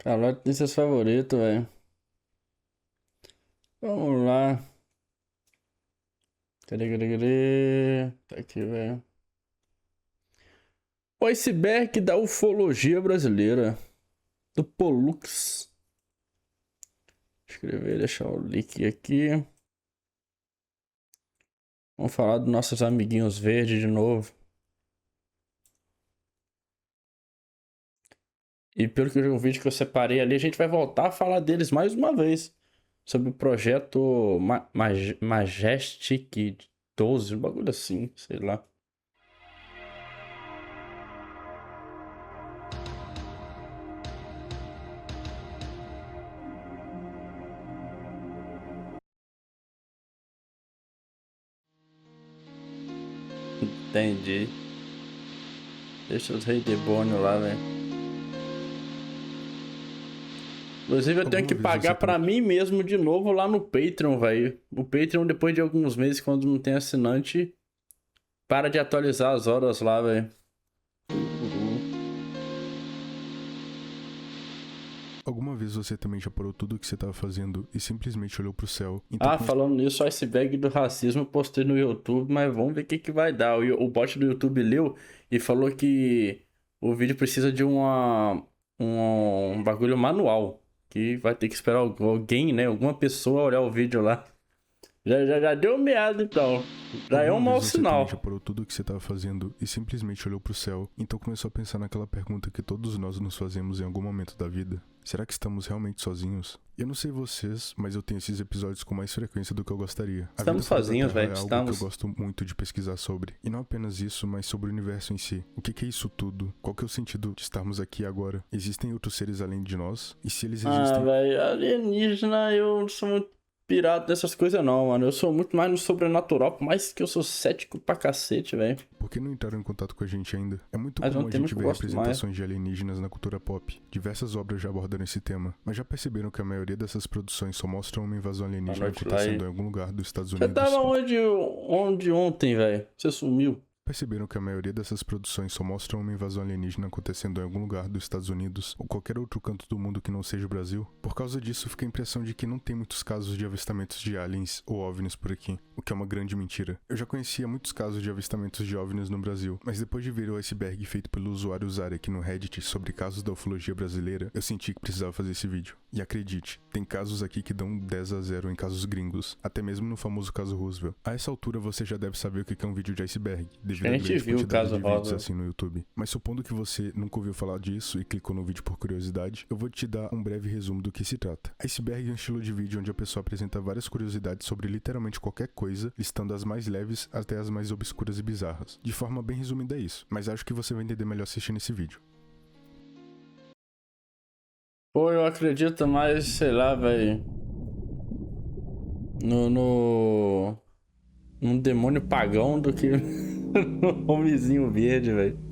Carlota tem seus favoritos, velho. Vamos lá. Cadê? Tá aqui, velho. O iceberg da ufologia brasileira. Do Pollux. Escrever, deixar o link aqui. Vamos falar dos nossos amiguinhos verdes de novo. E pelo que o vídeo que eu separei ali, a gente vai voltar a falar deles mais uma vez. Sobre o projeto Majestic 12, um bagulho assim, sei lá. Entendi. Deixa os rei demônio lá, velho. Inclusive eu tenho que pagar pra mim mesmo de novo lá no Patreon, velho. O Patreon, depois de alguns meses, quando não tem assinante, para de atualizar as horas lá, velho. Alguma vez você também já parou tudo o que você estava fazendo e simplesmente olhou pro céu? Então, Falando nisso, o iceberg do racismo eu postei no YouTube, mas vamos ver o que vai dar. O bot do YouTube leu e falou que o vídeo precisa de um bagulho manual. Que vai ter que esperar alguém, né? Alguma pessoa olhar o vídeo lá. Já deu meado, então. Já é um mau sinal. Você já parou tudo o que você estava fazendo e simplesmente olhou pro céu, então começou a pensar naquela pergunta que todos nós nos fazemos em algum momento da vida. Será que estamos realmente sozinhos? Eu não sei vocês, mas eu tenho esses episódios com mais frequência do que eu gostaria. Estamos sozinhos, velho. É algo que eu gosto muito de pesquisar sobre. E não apenas isso, mas sobre o universo em si. O que é isso tudo? Qual que é o sentido de estarmos aqui agora? Existem outros seres além de nós? E se eles existem... velho, alienígena, eu não sou muito pirado dessas coisas não, mano. Eu sou muito mais no sobrenatural, por mais que eu sou cético pra cacete, velho. Por que não entraram em contato com a gente ainda? É muito Mas comum a gente ver representações mais de alienígenas na cultura pop. Diversas obras já abordam esse tema. Mas já perceberam que a maioria dessas produções só mostram uma invasão alienígena acontecendo em algum lugar dos Estados Unidos? Você tava onde ontem, velho? Você sumiu. Perceberam que a maioria dessas produções só mostram uma invasão alienígena acontecendo em algum lugar dos Estados Unidos ou qualquer outro canto do mundo que não seja o Brasil? Por causa disso, fica a impressão de que não tem muitos casos de avistamentos de aliens ou OVNIs por aqui, o que é uma grande mentira. Eu já conhecia muitos casos de avistamentos de OVNIs no Brasil, mas depois de ver o iceberg feito pelo usuário Zari aqui no Reddit sobre casos da ufologia brasileira, eu senti que precisava fazer esse vídeo. E acredite, tem casos aqui que dão 10-0 em casos gringos, até mesmo no famoso caso Roosevelt. A essa altura você já deve saber o que é um vídeo de iceberg, devido à grande quantidade de vídeos assim no YouTube. Mas supondo que você nunca ouviu falar disso e clicou no vídeo por curiosidade, eu vou te dar um breve resumo do que se trata. Iceberg é um estilo de vídeo onde a pessoa apresenta várias curiosidades sobre literalmente qualquer coisa, listando as mais leves até as mais obscuras e bizarras. De forma bem resumida é isso, mas acho que você vai entender melhor assistindo esse vídeo. Pô, eu acredito mais, sei lá, velho. Num demônio pagão do que no homenzinho verde, velho.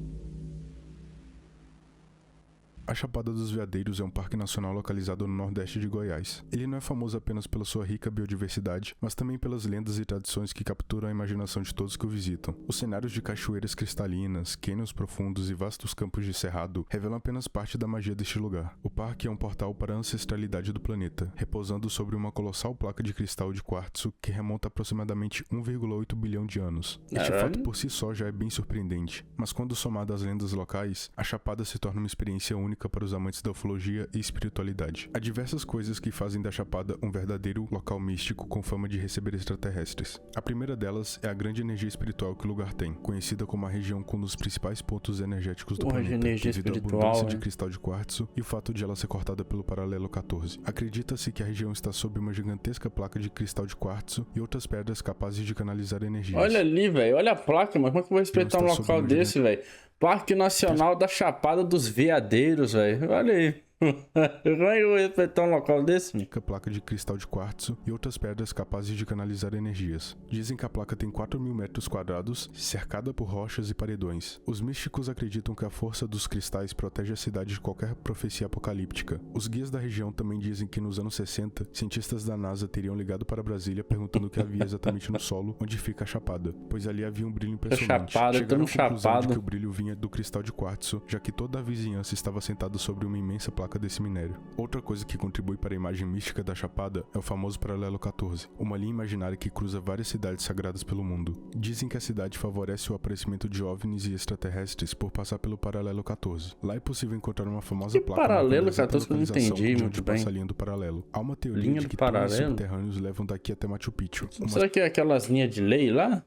A Chapada dos Veadeiros é um parque nacional localizado no nordeste de Goiás. Ele não é famoso apenas pela sua rica biodiversidade, mas também pelas lendas e tradições que capturam a imaginação de todos que o visitam. Os cenários de cachoeiras cristalinas, cânions profundos e vastos campos de cerrado revelam apenas parte da magia deste lugar. O parque é um portal para a ancestralidade do planeta, repousando sobre uma colossal placa de cristal de quartzo que remonta a aproximadamente 1,8 bilhão de anos. Este fato por si só já é bem surpreendente, mas quando somado às lendas locais, a Chapada se torna uma experiência única para os amantes da ufologia e espiritualidade. Há diversas coisas que fazem da Chapada um verdadeiro local místico com fama de receber extraterrestres. A primeira delas é a grande energia espiritual que o lugar tem, conhecida como a região com um dos principais pontos energéticos do planeta, devido à abundância de cristal de quartzo e o fato de ela ser cortada pelo paralelo 14. Acredita-se que a região está sob uma gigantesca placa de cristal de quartzo e outras pedras capazes de canalizar energias. Olha ali, velho. Olha a placa, mas como é que eu vou respeitar um local desse, velho? Parque Nacional da Chapada dos Veadeiros, velho. Olha aí. Como é que eu vou respeitar um local desse? A placa de cristal de quartzo e outras pedras capazes de canalizar energias. Dizem que a placa tem 4.000 metros quadrados, cercada por rochas e paredões. Os místicos acreditam que a força dos cristais protege a cidade de qualquer profecia apocalíptica. Os guias da região também dizem que nos anos 60, cientistas da NASA teriam ligado para Brasília perguntando o que havia exatamente no solo onde fica a Chapada, pois ali havia um brilho impressionante. Chegaram à conclusão de que o brilho vinha do cristal de quartzo, já que toda a vizinhança estava sentada sobre uma imensa placa troca desse minério. Outra coisa que contribui para a imagem mística da Chapada é o famoso Paralelo 14, uma linha imaginária que cruza várias cidades sagradas pelo mundo. Dizem que a cidade favorece o aparecimento de OVNIs e extraterrestres por passar pelo Paralelo 14. Lá é possível encontrar uma famosa placa Paralelo marcando a 14 que eu não localização entendi de muito onde bem. passa a linha do paralelo. Há uma teoria Linha de do que túneis paralelo? subterrâneos levam daqui até Machu Picchu. Será que é aquelas linhas de lei lá?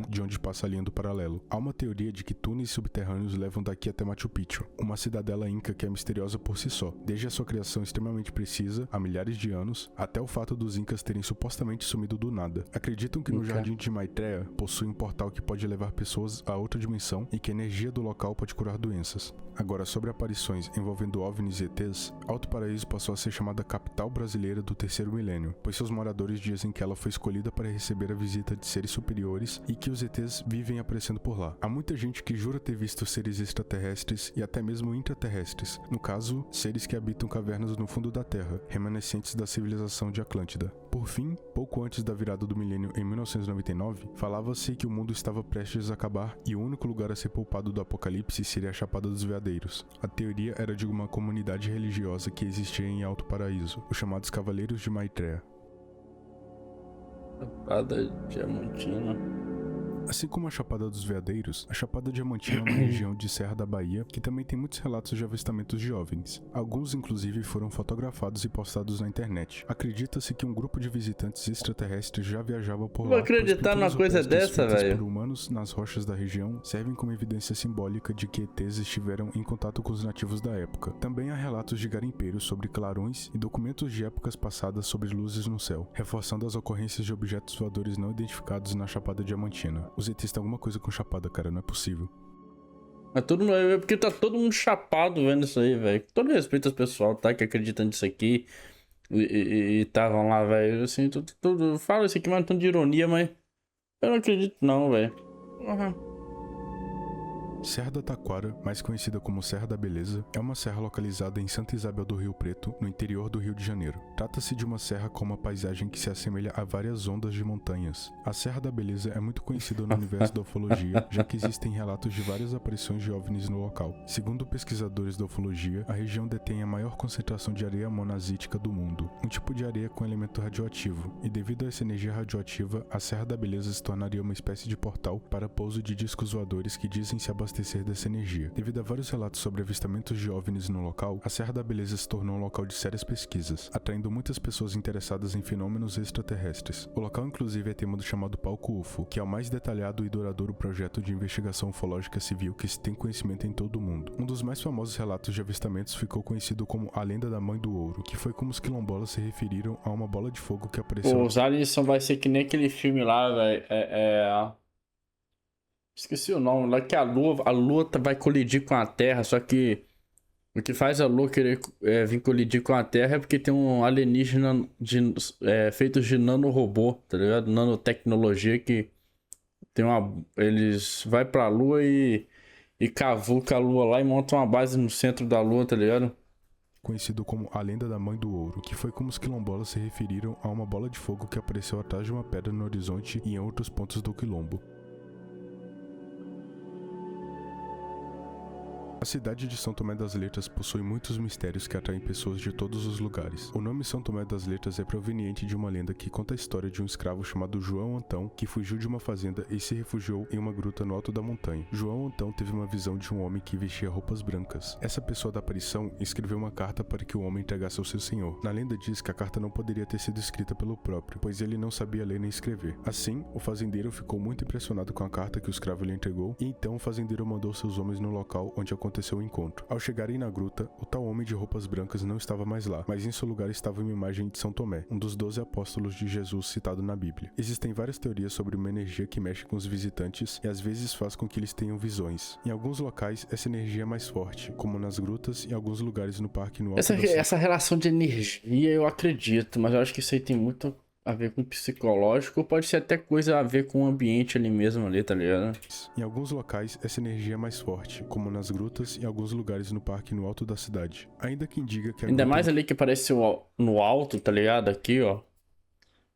De onde passa a linha do paralelo. Há uma teoria de que túneis subterrâneos levam daqui até Machu Picchu, uma cidadela inca que é misteriosa por si só, desde a sua criação extremamente precisa, há milhares de anos, até o fato dos incas terem supostamente sumido do nada. Acreditam que no jardim de Maitreya possui um portal que pode levar pessoas a outra dimensão e que a energia do local pode curar doenças. Agora, sobre aparições envolvendo OVNIs e ETs, Alto Paraíso passou a ser chamada capital brasileira do terceiro milênio, pois seus moradores dizem que ela foi escolhida para receber a visita de seres superiores e que os ETs vivem aparecendo por lá. Há muita gente que jura ter visto seres extraterrestres e até mesmo intraterrestres, no caso, seres que habitam cavernas no fundo da Terra, remanescentes da civilização de Atlântida. Por fim, pouco antes da virada do milênio em 1999, falava-se que o mundo estava prestes a acabar e o único lugar a ser poupado do apocalipse seria a Chapada dos Veadeiros. A teoria era de uma comunidade religiosa que existia em Alto Paraíso, os chamados Cavaleiros de Maitreya. Chapada Diamantina. Assim como a Chapada dos Veadeiros, a Chapada Diamantina é uma região de Serra da Bahia que também tem muitos relatos de avistamentos de OVNIs. Alguns, inclusive, foram fotografados e postados na internet. Acredita-se que um grupo de visitantes extraterrestres já viajava por lá. Vou acreditar numa coisa dessa, velho. Por humanos nas rochas da região servem como evidência simbólica de que ETs estiveram em contato com os nativos da época. Também há relatos de garimpeiros sobre clarões e documentos de épocas passadas sobre luzes no céu, reforçando as ocorrências de objetos voadores não identificados na Chapada Diamantina. Os ETs têm alguma coisa com Chapada, cara, não é possível. Mas é porque tá todo mundo chapado vendo isso aí, velho. Com todo respeito aos pessoal, tá? Que acreditam nisso aqui e estavam lá, velho. Assim, tudo. Fala isso aqui, mas não de ironia, mas eu não acredito, não, velho. Serra da Taquara, mais conhecida como Serra da Beleza, é uma serra localizada em Santa Isabel do Rio Preto, no interior do Rio de Janeiro. Trata-se de uma serra com uma paisagem que se assemelha a várias ondas de montanhas. A Serra da Beleza é muito conhecida no universo da ufologia, já que existem relatos de várias aparições de OVNIs no local. Segundo pesquisadores da ufologia, a região detém a maior concentração de areia monazítica do mundo, um tipo de areia com elemento radioativo, e devido a essa energia radioativa, a Serra da Beleza se tornaria uma espécie de portal para pouso de discos voadores que dizem se abastecer dessa energia. Devido a vários relatos sobre avistamentos de OVNIs no local, a Serra da Beleza se tornou um local de sérias pesquisas, atraindo muitas pessoas interessadas em fenômenos extraterrestres. O local inclusive é tema do chamado Palco UFO, que é o mais detalhado e duradouro projeto de investigação ufológica civil que se tem conhecimento em todo o mundo. Um dos mais famosos relatos de avistamentos ficou conhecido como a Lenda da Mãe do Ouro, que foi como os quilombolas se referiram a uma bola de fogo que apareceu... Pô, os aliens vai ser que nem aquele filme lá, velho. Esqueci o nome, lá que a lua vai colidir com a Terra, só que o que faz a lua querer vir colidir com a Terra é porque tem um alienígena feito de nanorobô, tá ligado? Nanotecnologia que tem eles vai pra lua e cavuca a lua lá e montam uma base no centro da lua, tá ligado? Conhecido como a Lenda da Mãe do Ouro, que foi como os quilombolas se referiram a uma bola de fogo que apareceu atrás de uma pedra no horizonte e em outros pontos do quilombo. A cidade de São Tomé das Letras possui muitos mistérios que atraem pessoas de todos os lugares. O nome São Tomé das Letras é proveniente de uma lenda que conta a história de um escravo chamado João Antão, que fugiu de uma fazenda e se refugiou em uma gruta no alto da montanha. João Antão teve uma visão de um homem que vestia roupas brancas. Essa pessoa da aparição escreveu uma carta para que o homem entregasse ao seu senhor. Na lenda diz que a carta não poderia ter sido escrita pelo próprio, pois ele não sabia ler nem escrever. Assim, o fazendeiro ficou muito impressionado com a carta que o escravo lhe entregou, e então o fazendeiro mandou seus homens no local onde aconteceu o encontro. Ao chegarem na gruta, o tal homem de roupas brancas não estava mais lá, mas em seu lugar estava uma imagem de São Tomé, um dos 12 apóstolos de Jesus citado na Bíblia. Existem várias teorias sobre uma energia que mexe com os visitantes e às vezes faz com que eles tenham visões. Em alguns locais, essa energia é mais forte, como nas grutas e em alguns lugares no parque no alto essa relação de energia eu acredito, mas eu acho que isso aí tem muito a ver com psicológico, ou pode ser até coisa a ver com o ambiente ali mesmo, ali, tá ligado? Em alguns locais, essa energia é mais forte, como nas grutas e em alguns lugares no parque no alto da cidade. Ainda quem diga que a Ainda gruta... mais ali que aparece no alto, tá ligado? Aqui, ó.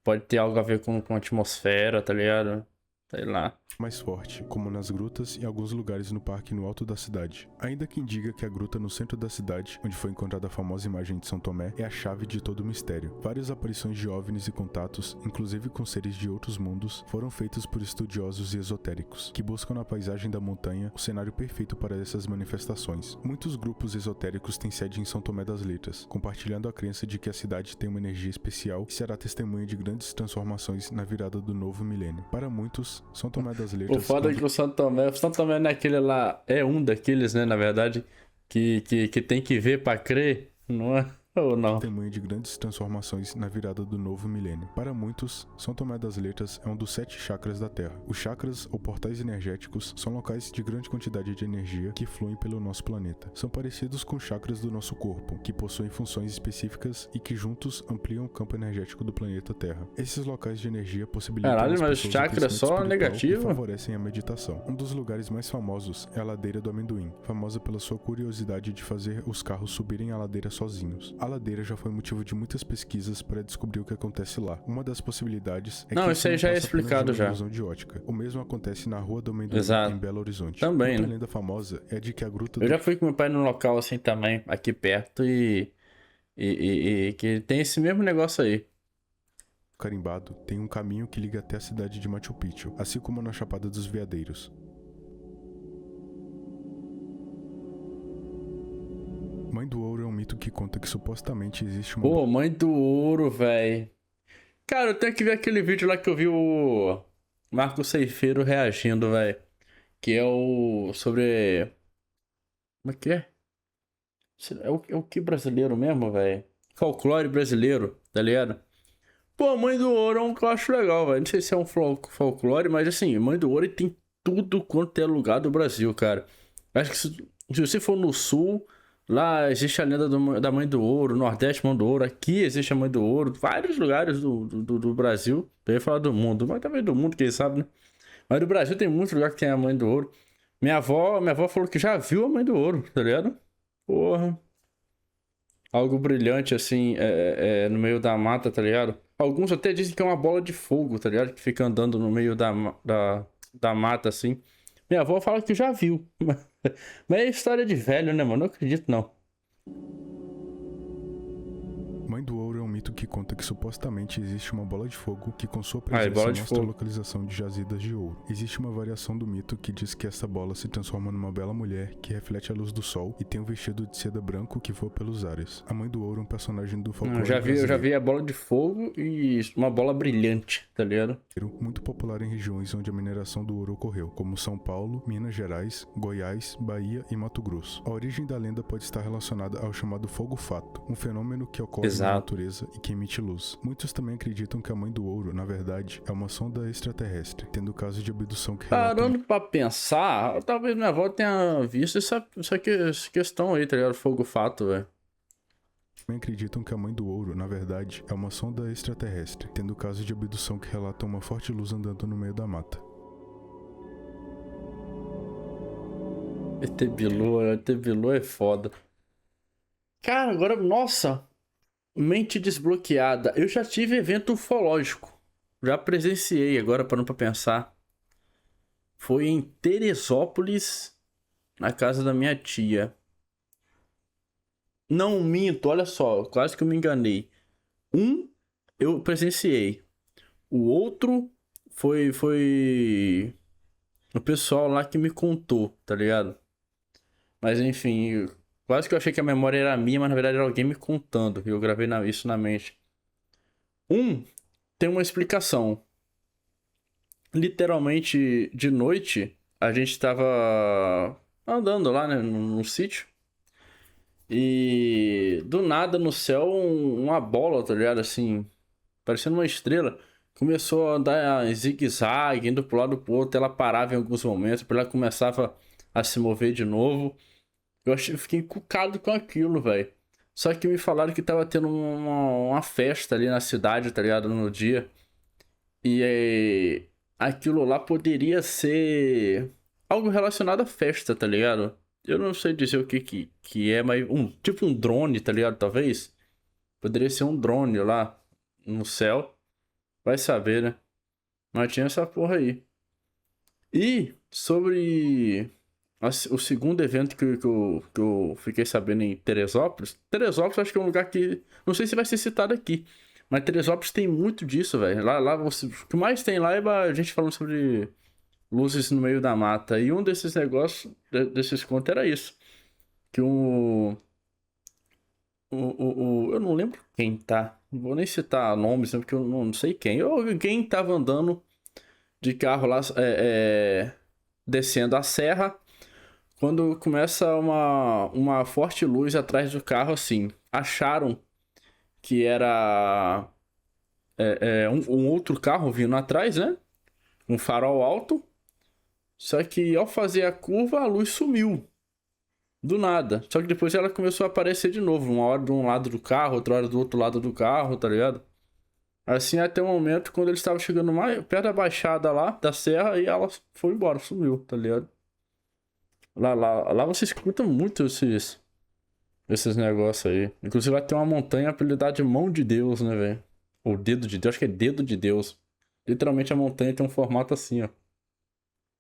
Pode ter algo a ver com a atmosfera, tá ligado? Sei lá. mais forte, como nas grutas e alguns lugares no parque no alto da cidade. Ainda quem diga que a gruta no centro da cidade, onde foi encontrada a famosa imagem de São Tomé, é a chave de todo o mistério. Várias aparições de OVNIs e contatos, inclusive com seres de outros mundos, foram feitos por estudiosos e esotéricos, que buscam na paisagem da montanha o cenário perfeito para essas manifestações. Muitos grupos esotéricos têm sede em São Tomé das Letras, compartilhando a crença de que a cidade tem uma energia especial e será testemunha de grandes transformações na virada do novo milênio. Para muitos, São Tomé das Letras... O foda é que o Santo Tomé não é aquele lá, é um daqueles, né, na verdade, que tem que ver pra crer, não é? Ou não? Testemunha de grandes transformações na virada do novo milênio. Para muitos, São Tomé das Letras é um dos 7 chakras da Terra. Os chakras, ou portais energéticos, são locais de grande quantidade de energia que fluem pelo nosso planeta. São parecidos com chakras do nosso corpo, que possuem funções específicas e que juntos ampliam o campo energético do planeta Terra. Esses locais de energia possibilitam Caralho, às mas pessoas chakra o só crescimento negativo? espiritual e favorecem a meditação. Um dos lugares mais famosos é a Ladeira do Amendoim, famosa pela sua curiosidade de fazer os carros subirem a ladeira sozinhos. A ladeira já foi motivo de muitas pesquisas para descobrir o que acontece lá. Uma das possibilidades é que isso aí já é explicado já. Ilusão de ótica. O mesmo acontece na Rua do Amendoim, Exato. em Belo Horizonte. Também, Outra né? lenda famosa é de que a gruta Eu já fui com meu pai num local assim também, aqui perto, e que tem esse mesmo negócio aí. Carimbado tem um caminho que liga até a cidade de Machu Picchu, assim como na Chapada dos Veadeiros. Mãe do Ouro é um mito que conta que supostamente existe uma... Pô, Mãe do Ouro, velho. Cara, eu tenho que ver aquele vídeo lá que eu vi o Marco Ceifeiro reagindo, velho. Que é o... sobre... Como é que é? É o que brasileiro mesmo, velho? Folclore brasileiro, tá ligado? Pô, Mãe do Ouro é um que eu acho legal, velho. Não sei se é um folclore, mas assim, Mãe do Ouro tem tudo quanto é lugar do Brasil, cara. Acho que se você for no sul, lá existe a lenda da Mãe do Ouro, Nordeste, Mãe do Ouro. Aqui existe a Mãe do Ouro. Vários lugares do Brasil. Eu ia falar do mundo, mas também do mundo, quem sabe, né? Mas do Brasil tem muitos lugares que tem a Mãe do Ouro. Minha avó falou que já viu a Mãe do Ouro, tá ligado? Porra. Algo brilhante, assim, no meio da mata, tá ligado? Alguns até dizem que é uma bola de fogo, tá ligado? Que fica andando no meio da mata, assim. Minha avó fala que já viu. Mas é história de velho, né, mano? Não acredito, não. Mãe do Ouro é um mito que conta que supostamente existe uma bola de fogo que com sua presença bola de mostra a fogo. localização de jazidas de ouro. Existe uma variação do mito que diz que essa bola se transforma numa bela mulher que reflete a luz do sol e tem um vestido de seda branco que voa pelos ares. A Mãe do Ouro é um personagem do folclore Eu já vi a bola de fogo e uma bola brilhante, tá ligado? muito popular em regiões onde a mineração do ouro ocorreu, como São Paulo, Minas Gerais, Goiás, Bahia e Mato Grosso. A origem da lenda pode estar relacionada ao chamado fogo-fato, um fenômeno que ocorre na natureza e que emite luz. Muitos também acreditam que a Mãe do Ouro, na verdade, é uma sonda extraterrestre, tendo caso de abdução que relata... Parando pra pensar, talvez minha avó tenha visto essa questão aí, tá ligado? Fogo-fato, velho. Também acreditam que a Mãe do Ouro, na verdade, é uma sonda extraterrestre, tendo caso de abdução que relata uma forte luz andando no meio da mata. ET Bilu é foda. Cara, agora, nossa, mente desbloqueada. Eu já tive evento ufológico. Já presenciei, agora parando pra pensar. Foi em Teresópolis, na casa da minha tia. Não minto, olha só, quase que eu me enganei. Um, eu presenciei. O outro foi o pessoal lá que me contou, tá ligado? Mas enfim, quase que eu achei que a memória era minha, mas na verdade era alguém me contando. E eu gravei isso na mente. Um, tem uma explicação. Literalmente, de noite, a gente tava andando lá, né, num sítio. E do nada no céu, uma bola, tá ligado? Assim, parecendo uma estrela. Começou a andar em zigue-zague, indo pro lado pro outro. Ela parava em alguns momentos, depois ela começava a se mover de novo. Eu fiquei encucado com aquilo, velho. Só que me falaram que tava tendo uma festa ali na cidade, tá ligado? No dia. E aquilo lá poderia ser algo relacionado à festa, tá ligado? Eu não sei dizer o que é, mas tipo um drone, tá ligado? Talvez. Poderia ser um drone lá no céu. Vai saber, né? Mas tinha essa porra aí. E sobre o segundo evento que eu fiquei sabendo em Teresópolis. Teresópolis acho que é um lugar que. Não sei se vai ser citado aqui. Mas Teresópolis tem muito disso, velho. Lá o que mais tem lá é a gente falando sobre luzes no meio da mata. E um desses negócios, desses contos era isso. Que eu não lembro quem tá. Não vou nem citar nomes, né, porque eu não sei quem. Alguém tava andando de carro lá, descendo a serra. Quando começa uma forte luz atrás do carro, assim. Acharam que era um outro carro vindo atrás, né? Um farol alto. Só que ao fazer a curva, a luz sumiu. Do nada. Só que depois ela começou a aparecer de novo. Uma hora de um lado do carro, outra hora do outro lado do carro, tá ligado? Assim até o momento quando eles estavam chegando mais perto da baixada lá, da serra, e ela foi embora, sumiu, tá ligado? Lá você escuta muito esses negócios aí. Inclusive vai ter uma montanha apelidada de Mão de Deus, né, velho? Ou Dedo de Deus, acho que é Dedo de Deus. Literalmente a montanha tem um formato assim, ó.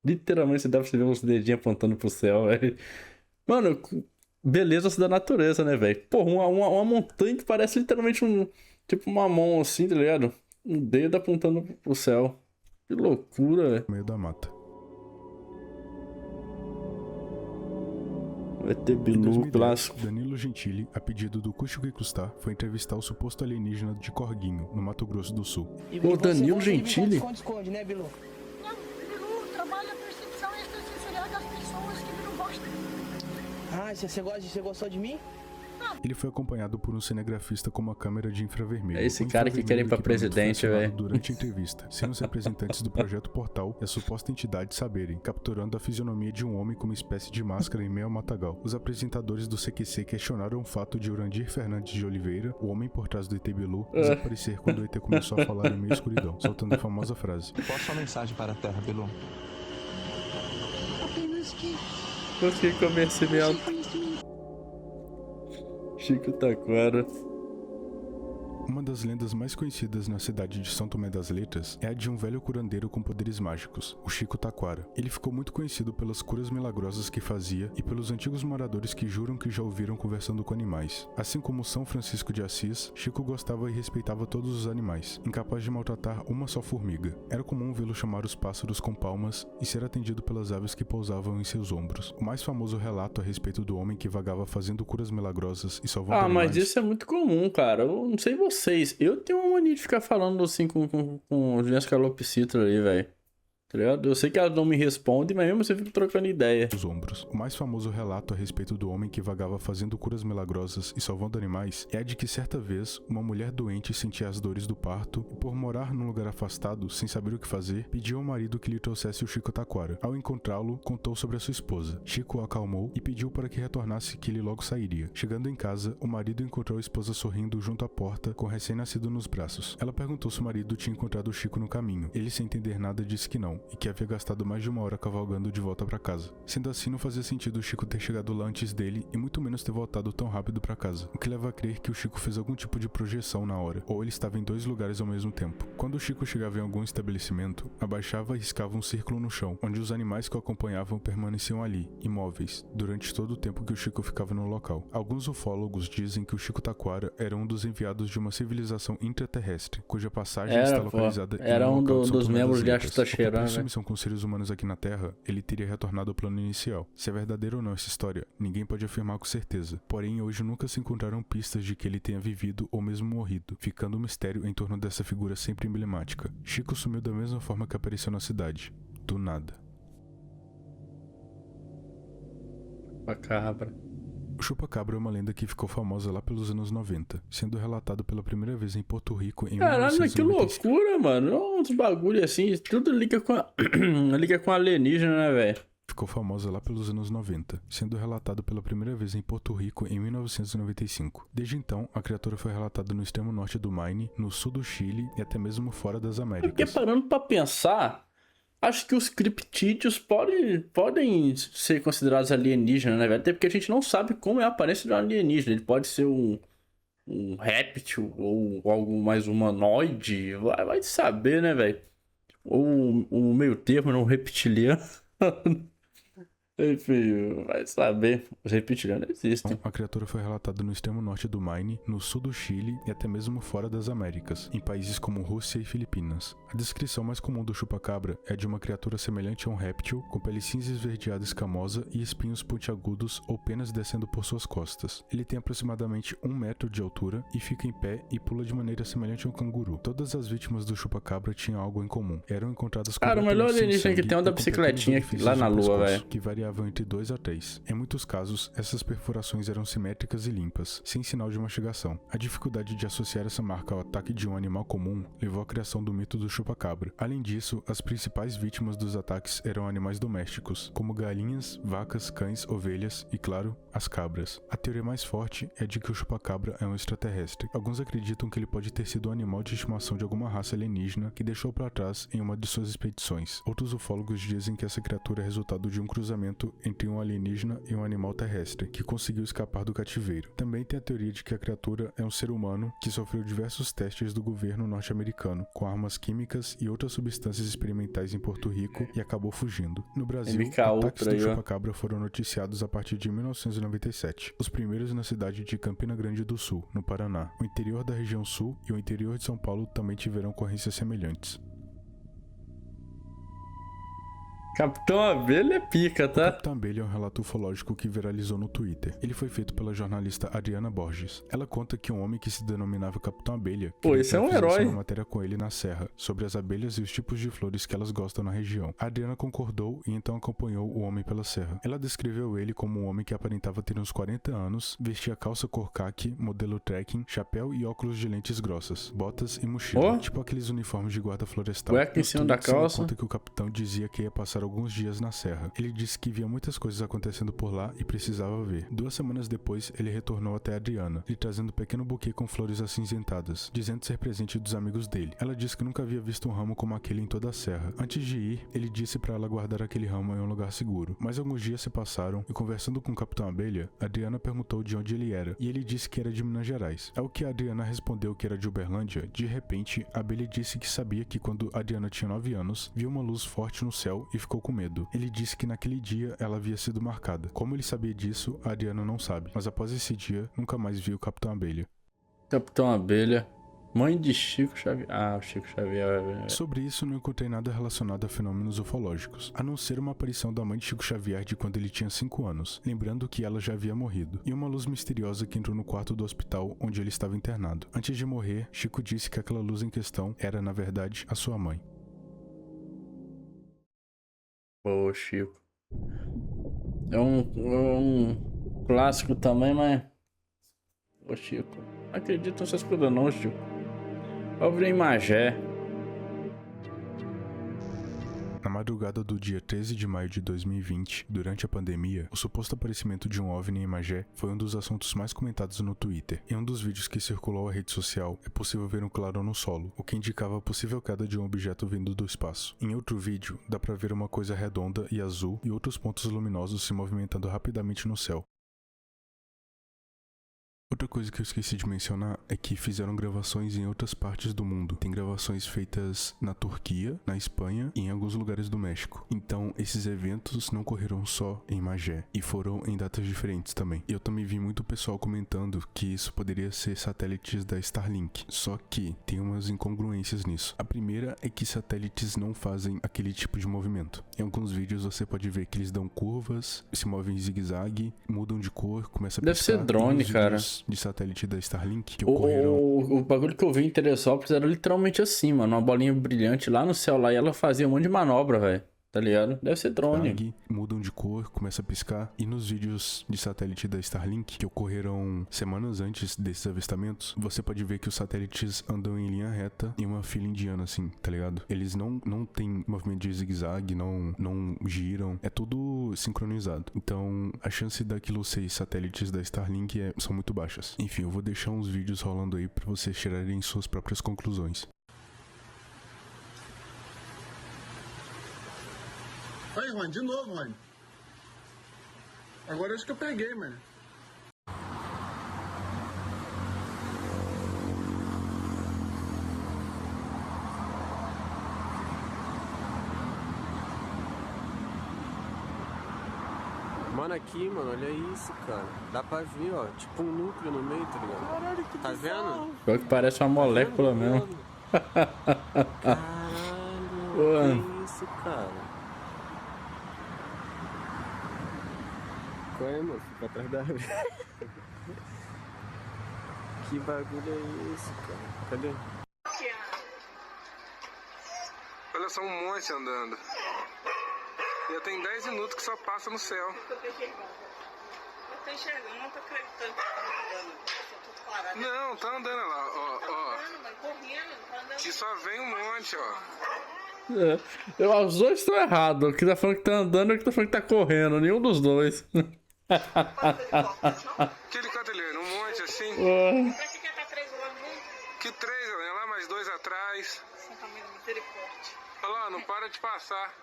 Literalmente você deve ver uns dedinhos apontando pro céu, velho. Mano, beleza da natureza, né, velho? Porra, uma montanha que parece literalmente tipo uma mão assim, tá ligado? Um dedo apontando pro céu. Que loucura, velho. No meio da mata. Vai ter Em Bilu 2010, clássico. Danilo Gentili, a pedido do Custe o que custar, foi entrevistar o suposto alienígena de Corguinho, no Mato Grosso do Sul. Pô, Danilo Gentili? Esconde, né, Bilu? Não, Bilu trabalha a percepção extrasensorial das pessoas que Bilu gosta. Ah, você gostou de mim? Ele foi acompanhado por um cinegrafista com uma câmera de infravermelho. É esse O cara que quer ir pra infravermelho presidente, foi acionado velho. durante a entrevista, sem os representantes do Projeto Portal e a suposta entidade saberem, capturando a fisionomia de um homem com uma espécie de máscara em meio ao matagal. Os apresentadores do CQC questionaram o fato de Urandir Fernandes de Oliveira, o homem por trás do ET Bilu, desaparecer quando o ET começou a falar em meio à escuridão, soltando a famosa frase: Qual a sua mensagem para a Terra, Bilu? Apenas que Consegui conhecimento. Chico Taquara. Uma das lendas mais conhecidas na cidade de São Tomé das Letras é a de um velho curandeiro com poderes mágicos, o Chico Taquara. Ele ficou muito conhecido pelas curas milagrosas que fazia e pelos antigos moradores que juram que já o viram conversando com animais. Assim como São Francisco de Assis, Chico gostava e respeitava todos os animais, incapaz de maltratar uma só formiga. Era comum vê-lo chamar os pássaros com palmas e ser atendido pelas aves que pousavam em seus ombros. O mais famoso relato a respeito do homem que vagava fazendo curas milagrosas e salvando animais... Mas isso é muito comum, cara. Eu não sei vocês. Eu tenho uma mania de ficar falando assim com as minhas calopsitas ali, velho. Tá ligado? Eu sei que elas não me respondem, mas mesmo assim eu fico trocando ideia. Os ombros. O mais famoso relato a respeito do homem que vagava fazendo curas milagrosas e salvando animais é a de que certa vez uma mulher doente sentia as dores do parto e, por morar num lugar afastado, sem saber o que fazer, pediu ao marido que lhe trouxesse o Chico Taquara. Ao encontrá-lo, contou sobre a sua esposa. Chico o acalmou e pediu para que retornasse, que ele logo sairia. Chegando em casa, o marido encontrou a esposa sorrindo junto à porta, com o recém-nascido nos braços. Ela perguntou se o marido tinha encontrado o Chico no caminho. Ele, sem entender nada, disse que não, e que havia gastado mais de uma hora cavalgando de volta para casa. Sendo assim, não fazia sentido o Chico ter chegado lá antes dele e muito menos ter voltado tão rápido para casa, o que leva a crer que o Chico fez algum tipo de projeção na hora, ou ele estava em dois lugares ao mesmo tempo. Quando o Chico chegava em algum estabelecimento, abaixava e riscava um círculo no chão, onde os animais que o acompanhavam permaneciam ali, imóveis, durante todo o tempo que o Chico ficava no local. Alguns ufólogos dizem que o Chico Taquara era um dos enviados de uma civilização intraterrestre, cuja passagem está localizada era em um local de São dos Tomé das membros de Letras. Astacheran, Sua né? missão com seres humanos aqui na Terra, ele teria retornado ao plano inicial. Se é verdadeiro ou não essa história, ninguém pode afirmar com certeza. Porém, hoje nunca se encontraram pistas de que ele tenha vivido ou mesmo morrido, ficando um mistério em torno dessa figura sempre emblemática. Chico sumiu da mesma forma que apareceu na cidade. Do nada. Chupacabra. O chupacabra é uma lenda que ficou famosa lá pelos anos 90, sendo relatado pela primeira vez em Porto Rico em Caralho, que 1995. loucura, mano. Uns bagulho assim, tudo liga com liga com alienígena, né, velho? Ficou famosa lá pelos anos 90, sendo relatado pela primeira vez em Porto Rico em 1995. Desde então, a criatura foi relatada no extremo norte do Maine, no sul do Chile e até mesmo fora das Américas. Porque parando pra pensar, acho que os criptídeos podem ser considerados alienígenas, né, velho? Até porque a gente não sabe como é a aparência de um alienígena. Ele pode ser um réptil ou algo mais humanoide. Vai saber, né, velho? ou o meio termo, não reptiliano. Enfim, vai saber. Os reptilianos existem. A criatura foi relatada no extremo norte do Maine, no sul do Chile e até mesmo fora das Américas, em países como Rússia e Filipinas. A descrição mais comum do chupacabra é de uma criatura semelhante a um réptil, com pele cinza esverdeada escamosa e espinhos pontiagudos ou penas descendo por suas costas. Ele tem aproximadamente 1 metro de altura e fica em pé e pula de maneira semelhante a um canguru. Todas as vítimas do chupacabra tinham algo em comum. Eram encontradas com Cara, o melhor sem alienígena que sangue tem é o da e com bicicletinha pequenos lá na orifícios no Lua, pescoço, velho. que variavam entre 2 a 3. Em muitos casos, essas perfurações eram simétricas e limpas, sem sinal de mastigação. A dificuldade de associar essa marca ao ataque de um animal comum levou à criação do mito do chupacabra. Além disso, as principais vítimas dos ataques eram animais domésticos, como galinhas, vacas, cães, ovelhas e, claro, as cabras. A teoria mais forte é de que o chupacabra é um extraterrestre. Alguns acreditam que ele pode ter sido um animal de estimação de alguma raça alienígena que deixou para trás em uma de suas expedições. Outros ufólogos dizem que essa criatura é resultado de um cruzamento entre um alienígena e um animal terrestre, que conseguiu escapar do cativeiro. Também tem a teoria de que a criatura é um ser humano que sofreu diversos testes do governo norte-americano, com armas químicas e outras substâncias experimentais em Porto Rico e acabou fugindo. No Brasil, ataques do chupacabra foram noticiados a partir de 1997, os primeiros na cidade de Campina Grande do Sul, no Paraná. O interior da região sul e o interior de São Paulo também tiveram ocorrências semelhantes. Capitão Abelha é pica, tá? O Capitão Abelha é um relato ufológico que viralizou no Twitter. Ele foi feito pela jornalista Adriana Borges. Ela conta que um homem que se denominava Capitão Abelha esse é um herói. uma matéria com ele na serra, sobre as abelhas e os tipos de flores que elas gostam na região. A Adriana concordou e então acompanhou o homem pela serra. Ela descreveu ele como um homem que aparentava ter uns 40 anos, vestia calça cor caqui, modelo trekking, chapéu e óculos de lentes grossas, botas e mochila, tipo aqueles uniformes de guarda florestal. Cueca em cima da calça. Conta que o capitão dizia que ia passar alguns dias na serra. Ele disse que via muitas coisas acontecendo por lá e precisava ver. 2 semanas depois, ele retornou até Adriana, lhe trazendo um pequeno buquê com flores acinzentadas, dizendo ser presente dos amigos dele. Ela disse que nunca havia visto um ramo como aquele em toda a serra. Antes de ir, ele disse para ela guardar aquele ramo em um lugar seguro. Mas alguns dias se passaram e, conversando com o Capitão Abelha, Adriana perguntou de onde ele era, e ele disse que era de Minas Gerais. Ao que a Adriana respondeu que era de Uberlândia, de repente, a Abelha disse que sabia que quando Adriana tinha 9 anos, viu uma luz forte no céu e ficou com medo. Ele disse que naquele dia ela havia sido marcada. Como ele sabia disso, a Adriana não sabe, mas após esse dia, nunca mais viu o Capitão Abelha. Capitão Abelha, mãe de Chico Xavier. Ah, o Chico Xavier. Sobre isso, não encontrei nada relacionado a fenômenos ufológicos, a não ser uma aparição da mãe de Chico Xavier de quando ele tinha 5 anos, lembrando que ela já havia morrido, e uma luz misteriosa que entrou no quarto do hospital onde ele estava internado. Antes de morrer, Chico disse que aquela luz em questão era, na verdade, a sua mãe. Ô, Chico. É um clássico também, mas... Ô, Chico. Não acredito nessas coisas não, Chico. Pobre em Magé. Na madrugada do dia 13 de maio de 2020, durante a pandemia, o suposto aparecimento de um OVNI em Magé foi um dos assuntos mais comentados no Twitter. Em um dos vídeos que circulou à rede social, é possível ver um clarão no solo, o que indicava a possível queda de um objeto vindo do espaço. Em outro vídeo, dá pra ver uma coisa redonda e azul e outros pontos luminosos se movimentando rapidamente no céu. Outra coisa que eu esqueci de mencionar é que fizeram gravações em outras partes do mundo. Tem gravações feitas na Turquia, na Espanha e em alguns lugares do México. Então, esses eventos não ocorreram só em Magé e foram em datas diferentes também. E eu também vi muito pessoal comentando que isso poderia ser satélites da Starlink. Só que tem umas incongruências nisso. A primeira é que satélites não fazem aquele tipo de movimento. Em alguns vídeos você pode ver que eles dão curvas, se movem em zigue-zague, mudam de cor, começa a piscar. Deve ser drone, cara. De satélite da Starlink que ocorreram. O bagulho que eu vi em Teresópolis era literalmente assim, mano. Uma bolinha brilhante lá no céu lá e ela fazia um monte de manobra, velho. Tá ligado? Deve ser drone. Mudam de cor, começa a piscar. E nos vídeos de satélite da Starlink, que ocorreram semanas antes desses avistamentos, você pode ver que os satélites andam em linha reta em uma fila indiana, assim, tá ligado? Eles não têm movimento de zigue-zague, não giram. É tudo sincronizado. Então, a chance daquilo ser satélites da Starlink são muito baixas. Enfim, eu vou deixar uns vídeos rolando aí pra vocês tirarem suas próprias conclusões. Aí, Rony, de novo, Rony. Agora acho que eu peguei, mano. Mano, aqui, mano, olha isso, cara. Dá pra ver, ó. Tipo um núcleo no meio, tá ligado? Caralho, que Tá vendo? Pior que parece uma molécula mesmo. Caralho, Mano. que isso, cara? Qual é, mano? Fica atrás da árvore. Que bagulho é esse, cara? Cadê? Olha só um monte andando. Já tem 10 minutos que só passa no céu. Eu tô enxergando, não tô acreditando que tá andando. Eu tô parado. Não, tá andando lá, ó. Andando, mas correndo, tá andando. Que só vem um monte, ó. Os dois estão errados. O que tá falando que tá andando e o que tá falando que tá correndo. Nenhum dos dois. Que helicóptero ali? Um monte assim. Pra que tá 3 lá junto? Que 3, olha lá, mais 2 atrás. Santa Maria Misericórdia. Olha lá, não para de passar.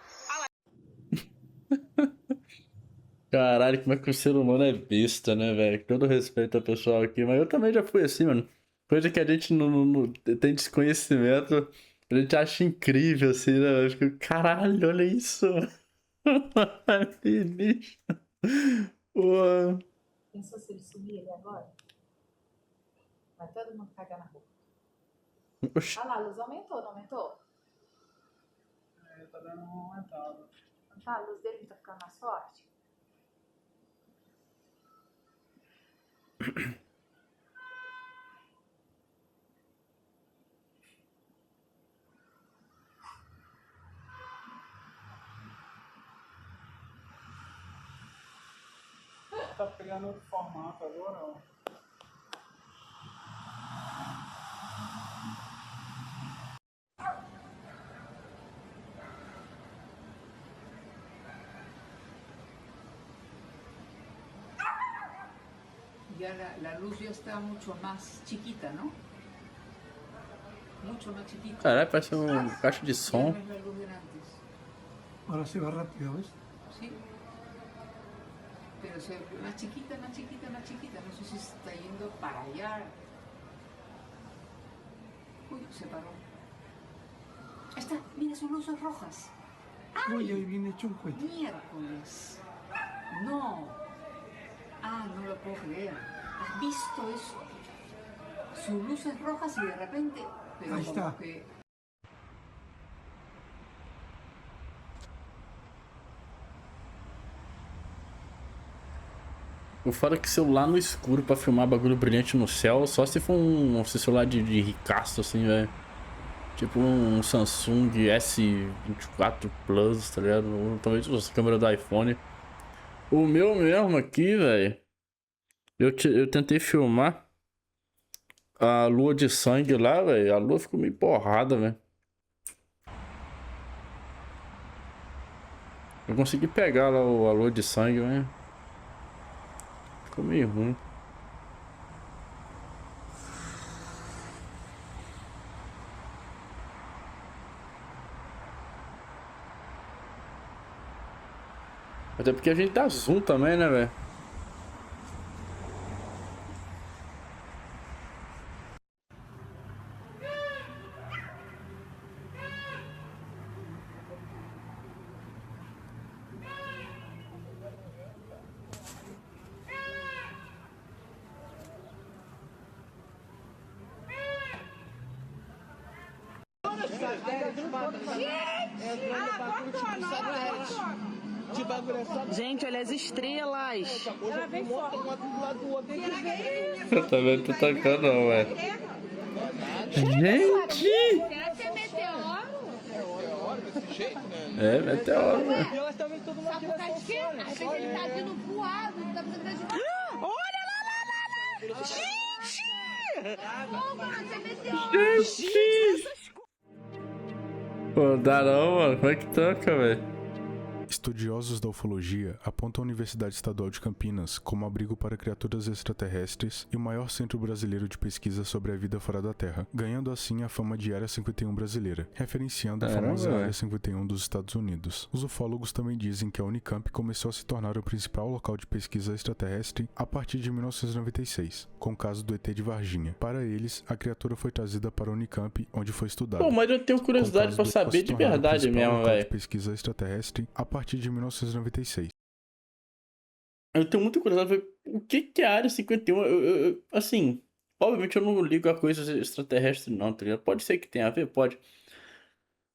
Caralho, como é que o ser humano é besta, né, velho? Todo respeito ao pessoal aqui, mas eu também já fui assim, mano. Coisa que a gente não tem desconhecimento, a gente acha incrível, assim, né? Eu fico, caralho, olha isso. Que lixo. Pô. Pensou se ele subir ali agora? Vai todo mundo cagar na rua. Oxi. Olha lá, a luz aumentou, não aumentou? Tá dando uma aumentada. Tá, a luz dele tá ficando mais forte? Tá pegando outro formato agora, ó. Ya la luz ya está mucho más chiquita, ¿no? Mucho más chiquita. Caralho, parece caixa de som. Ya no es la luz de antes. Ahora se va rápido, ¿ves? Sí. Pero se ve más chiquita, más chiquita, más chiquita. No sé si se está yendo para allá. Uy, se paró. Ahí está, mira, son luces rojas. Uy, ahí viene Chunque. Miércoles. No. Ah, no lo puedo creer. ¿Has visto eso? Sus luces rojas y de repente... Pero Ahí como está. que... Eu falo que celular no escuro pra filmar bagulho brilhante no céu, só se for um celular de ricaço, assim, velho. Tipo um Samsung S24 Plus, tá ligado? Ou talvez a câmera do iPhone. O meu mesmo aqui, velho. Eu tentei filmar a lua de sangue lá, velho. A lua ficou meio borrada, velho. Eu consegui pegar lá a lua de sangue, velho. Ficou meio ruim. Até porque a gente dá zoom também, né, velho? Gente, olha as estrelas. Ela vem fora. Eu também tô tocando, não, velho. Gente! Será que é meteoro? É, meteoro, velho. E elas também todas uma Sabe por causa de quê? Às vezes ele tá vindo voado, tá fazendo grande... Olha lá! Gente! Não, mano, isso é meteoro. Gente! Pô, dá não, mano. Como é que toca, velho? Estudiosos da ufologia apontam a Universidade Estadual de Campinas como abrigo para criaturas extraterrestres e o maior centro brasileiro de pesquisa sobre a vida fora da Terra, ganhando assim a fama de Área 51 brasileira, referenciando a famosa Área 51 dos Estados Unidos. Os ufólogos também dizem que a Unicamp começou a se tornar o principal local de pesquisa extraterrestre a partir de 1996, com o caso do ET de Varginha. Para eles, a criatura foi trazida para a Unicamp, onde foi estudada. Pô, mas eu tenho curiosidade pra saber de verdade mesmo, velho. Pesquisa extraterrestre a partir de 1996. Eu tenho muita curiosidade pra ver o que é a Área 51. Assim, obviamente eu não ligo a coisas extraterrestres, não, tá ligado? Pode ser que tenha a ver, pode.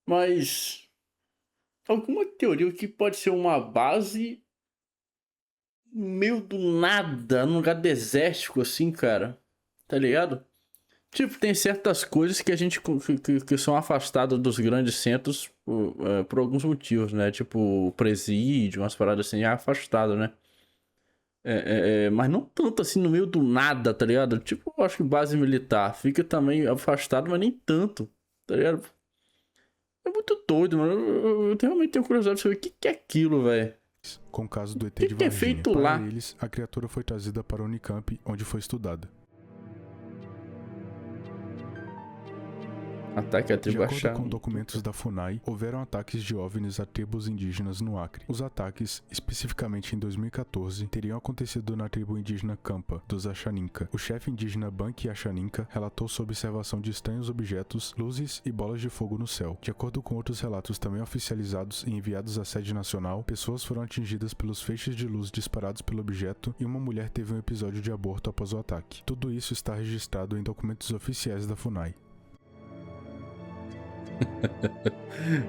Mas alguma teoria que pode ser uma base meio do nada, num lugar desértico, assim, cara. Tá ligado? Tipo, tem certas coisas que a gente que são afastadas dos grandes centros por alguns motivos, né? Tipo, presídio, umas paradas assim, é afastado, né? Mas não tanto assim no meio do nada, tá ligado? Tipo, eu acho que base militar fica também afastado, mas nem tanto, tá ligado? É muito doido, mano. Eu realmente tenho curiosidade de saber o que é aquilo, velho. Com o caso do ET Que de que é Varginha. feito Para lá? eles, a criatura foi trazida para a Unicamp, onde foi estudada. Ataque à De tribo acordo Axá. com documentos da FUNAI, houveram ataques de OVNIs a tribos indígenas no Acre. Os ataques, especificamente em 2014, teriam acontecido na tribo indígena Campa, dos Axaninca. O chefe indígena Banqui Axaninca relatou sobre observação de estranhos objetos, luzes e bolas de fogo no céu. De acordo com outros relatos também oficializados e enviados à sede nacional, pessoas foram atingidas pelos feixes de luz disparados pelo objeto e uma mulher teve um episódio de aborto após o ataque. Tudo isso está registrado em documentos oficiais da FUNAI.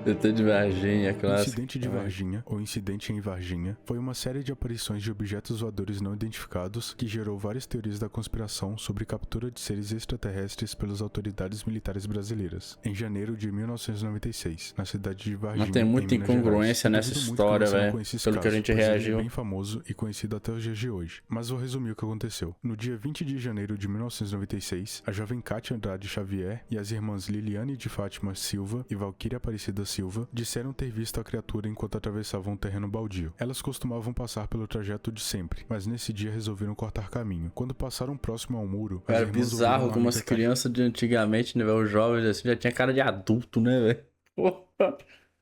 ET de Varginha, O clássico. incidente de Varginha, ou incidente em Varginha, foi uma série de aparições de objetos voadores não identificados que gerou várias teorias da conspiração sobre captura de seres extraterrestres pelas autoridades militares brasileiras, em janeiro de 1996, na cidade de Varginha. Mas tem muita em Minas incongruência Gerais. nessa Duvido muito história, que você não velho. conheça esse Pelo que a caso, gente pois ele reagiu. é bem famoso e conhecido até os dias de hoje. Mas vou resumir o que aconteceu. No dia 20 de janeiro de 1996, a jovem Kátia Andrade Xavier e as irmãs Liliane de Fátima Silva e Valquíria Aparecida Silva disseram ter visto a criatura enquanto atravessavam um terreno baldio. Elas costumavam passar pelo trajeto de sempre, mas nesse dia resolveram cortar caminho. Quando passaram próximo ao muro, as Cara, irmãs bizarro ouviram como uma as amiga crianças de antigamente, né, velho? Os jovens assim já tinha cara de adulto, né, velho? Porra.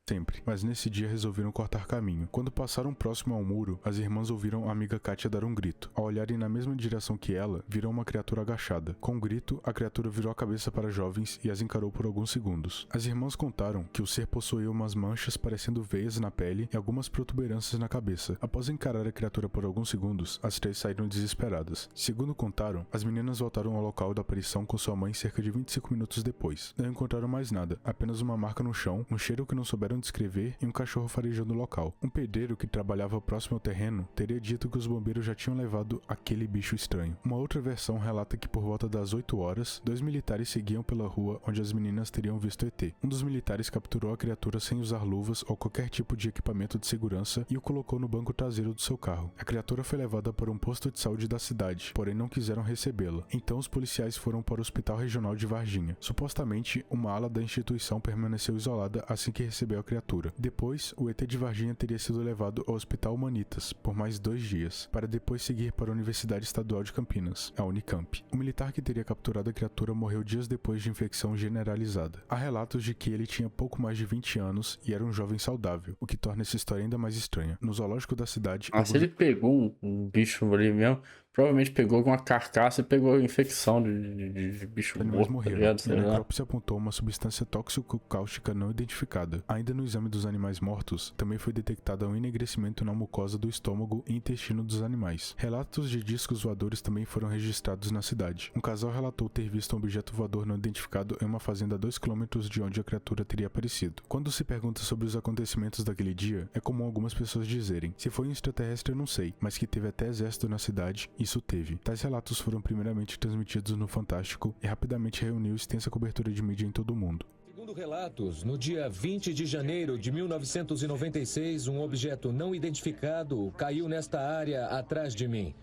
sempre, mas nesse dia resolveram cortar caminho. Quando passaram próximo ao muro, as irmãs ouviram a amiga Kátia dar um grito. Ao olharem na mesma direção que ela, viram uma criatura agachada. Com um grito, a criatura virou a cabeça para as jovens e as encarou por alguns segundos. As irmãs contaram que o ser possuía umas manchas parecendo veias na pele e algumas protuberâncias na cabeça. Após encarar a criatura por alguns segundos, as três saíram desesperadas. Segundo contaram, as meninas voltaram ao local da aparição com sua mãe cerca de 25 minutos depois. Não encontraram mais nada, apenas uma marca no chão, um cheiro que não souberam descrever e um cachorro farejando o local. Um pedreiro que trabalhava próximo ao terreno teria dito que os bombeiros já tinham levado aquele bicho estranho. Uma outra versão relata que por volta das 8 horas, 2 militares seguiam pela rua onde as meninas teriam visto ET. Um dos militares capturou a criatura sem usar luvas ou qualquer tipo de equipamento de segurança e o colocou no banco traseiro do seu carro. A criatura foi levada para um posto de saúde da cidade, porém não quiseram recebê-la. Então os policiais foram para o Hospital Regional de Varginha. Supostamente, uma ala da instituição permaneceu isolada assim que recebeu a criatura. Depois, o ET de Varginha teria sido levado ao Hospital Humanitas por mais 2 dias, para depois seguir para a Universidade Estadual de Campinas, a Unicamp. O militar que teria capturado a criatura morreu dias depois de infecção generalizada. Há relatos de que ele tinha pouco mais de 20 anos e era um jovem saudável, o que torna essa história ainda mais estranha. No zoológico da cidade... Se ele pegou um bicho ali mesmo, provavelmente pegou alguma carcaça e pegou infecção de bicho animais morto, tá morreram. ligado? Sei Na lá. necrópsia apontou uma substância tóxico-cáustica não identificada. Ainda no exame dos animais mortos, também foi detectado um enegrecimento na mucosa do estômago e intestino dos animais. Relatos de discos voadores também foram registrados na cidade. Um casal relatou ter visto um objeto voador não identificado em uma fazenda a 2 km de onde a criatura teria aparecido. Quando se pergunta sobre os acontecimentos daquele dia, é comum algumas pessoas dizerem: se foi um extraterrestre eu não sei, mas que teve até exército na cidade, isso teve. Tais relatos foram primeiramente transmitidos no Fantástico e rapidamente reuniu extensa cobertura de mídia em todo o mundo. Segundo relatos, no dia 20 de janeiro de 1996, um objeto não identificado caiu nesta área atrás de mim.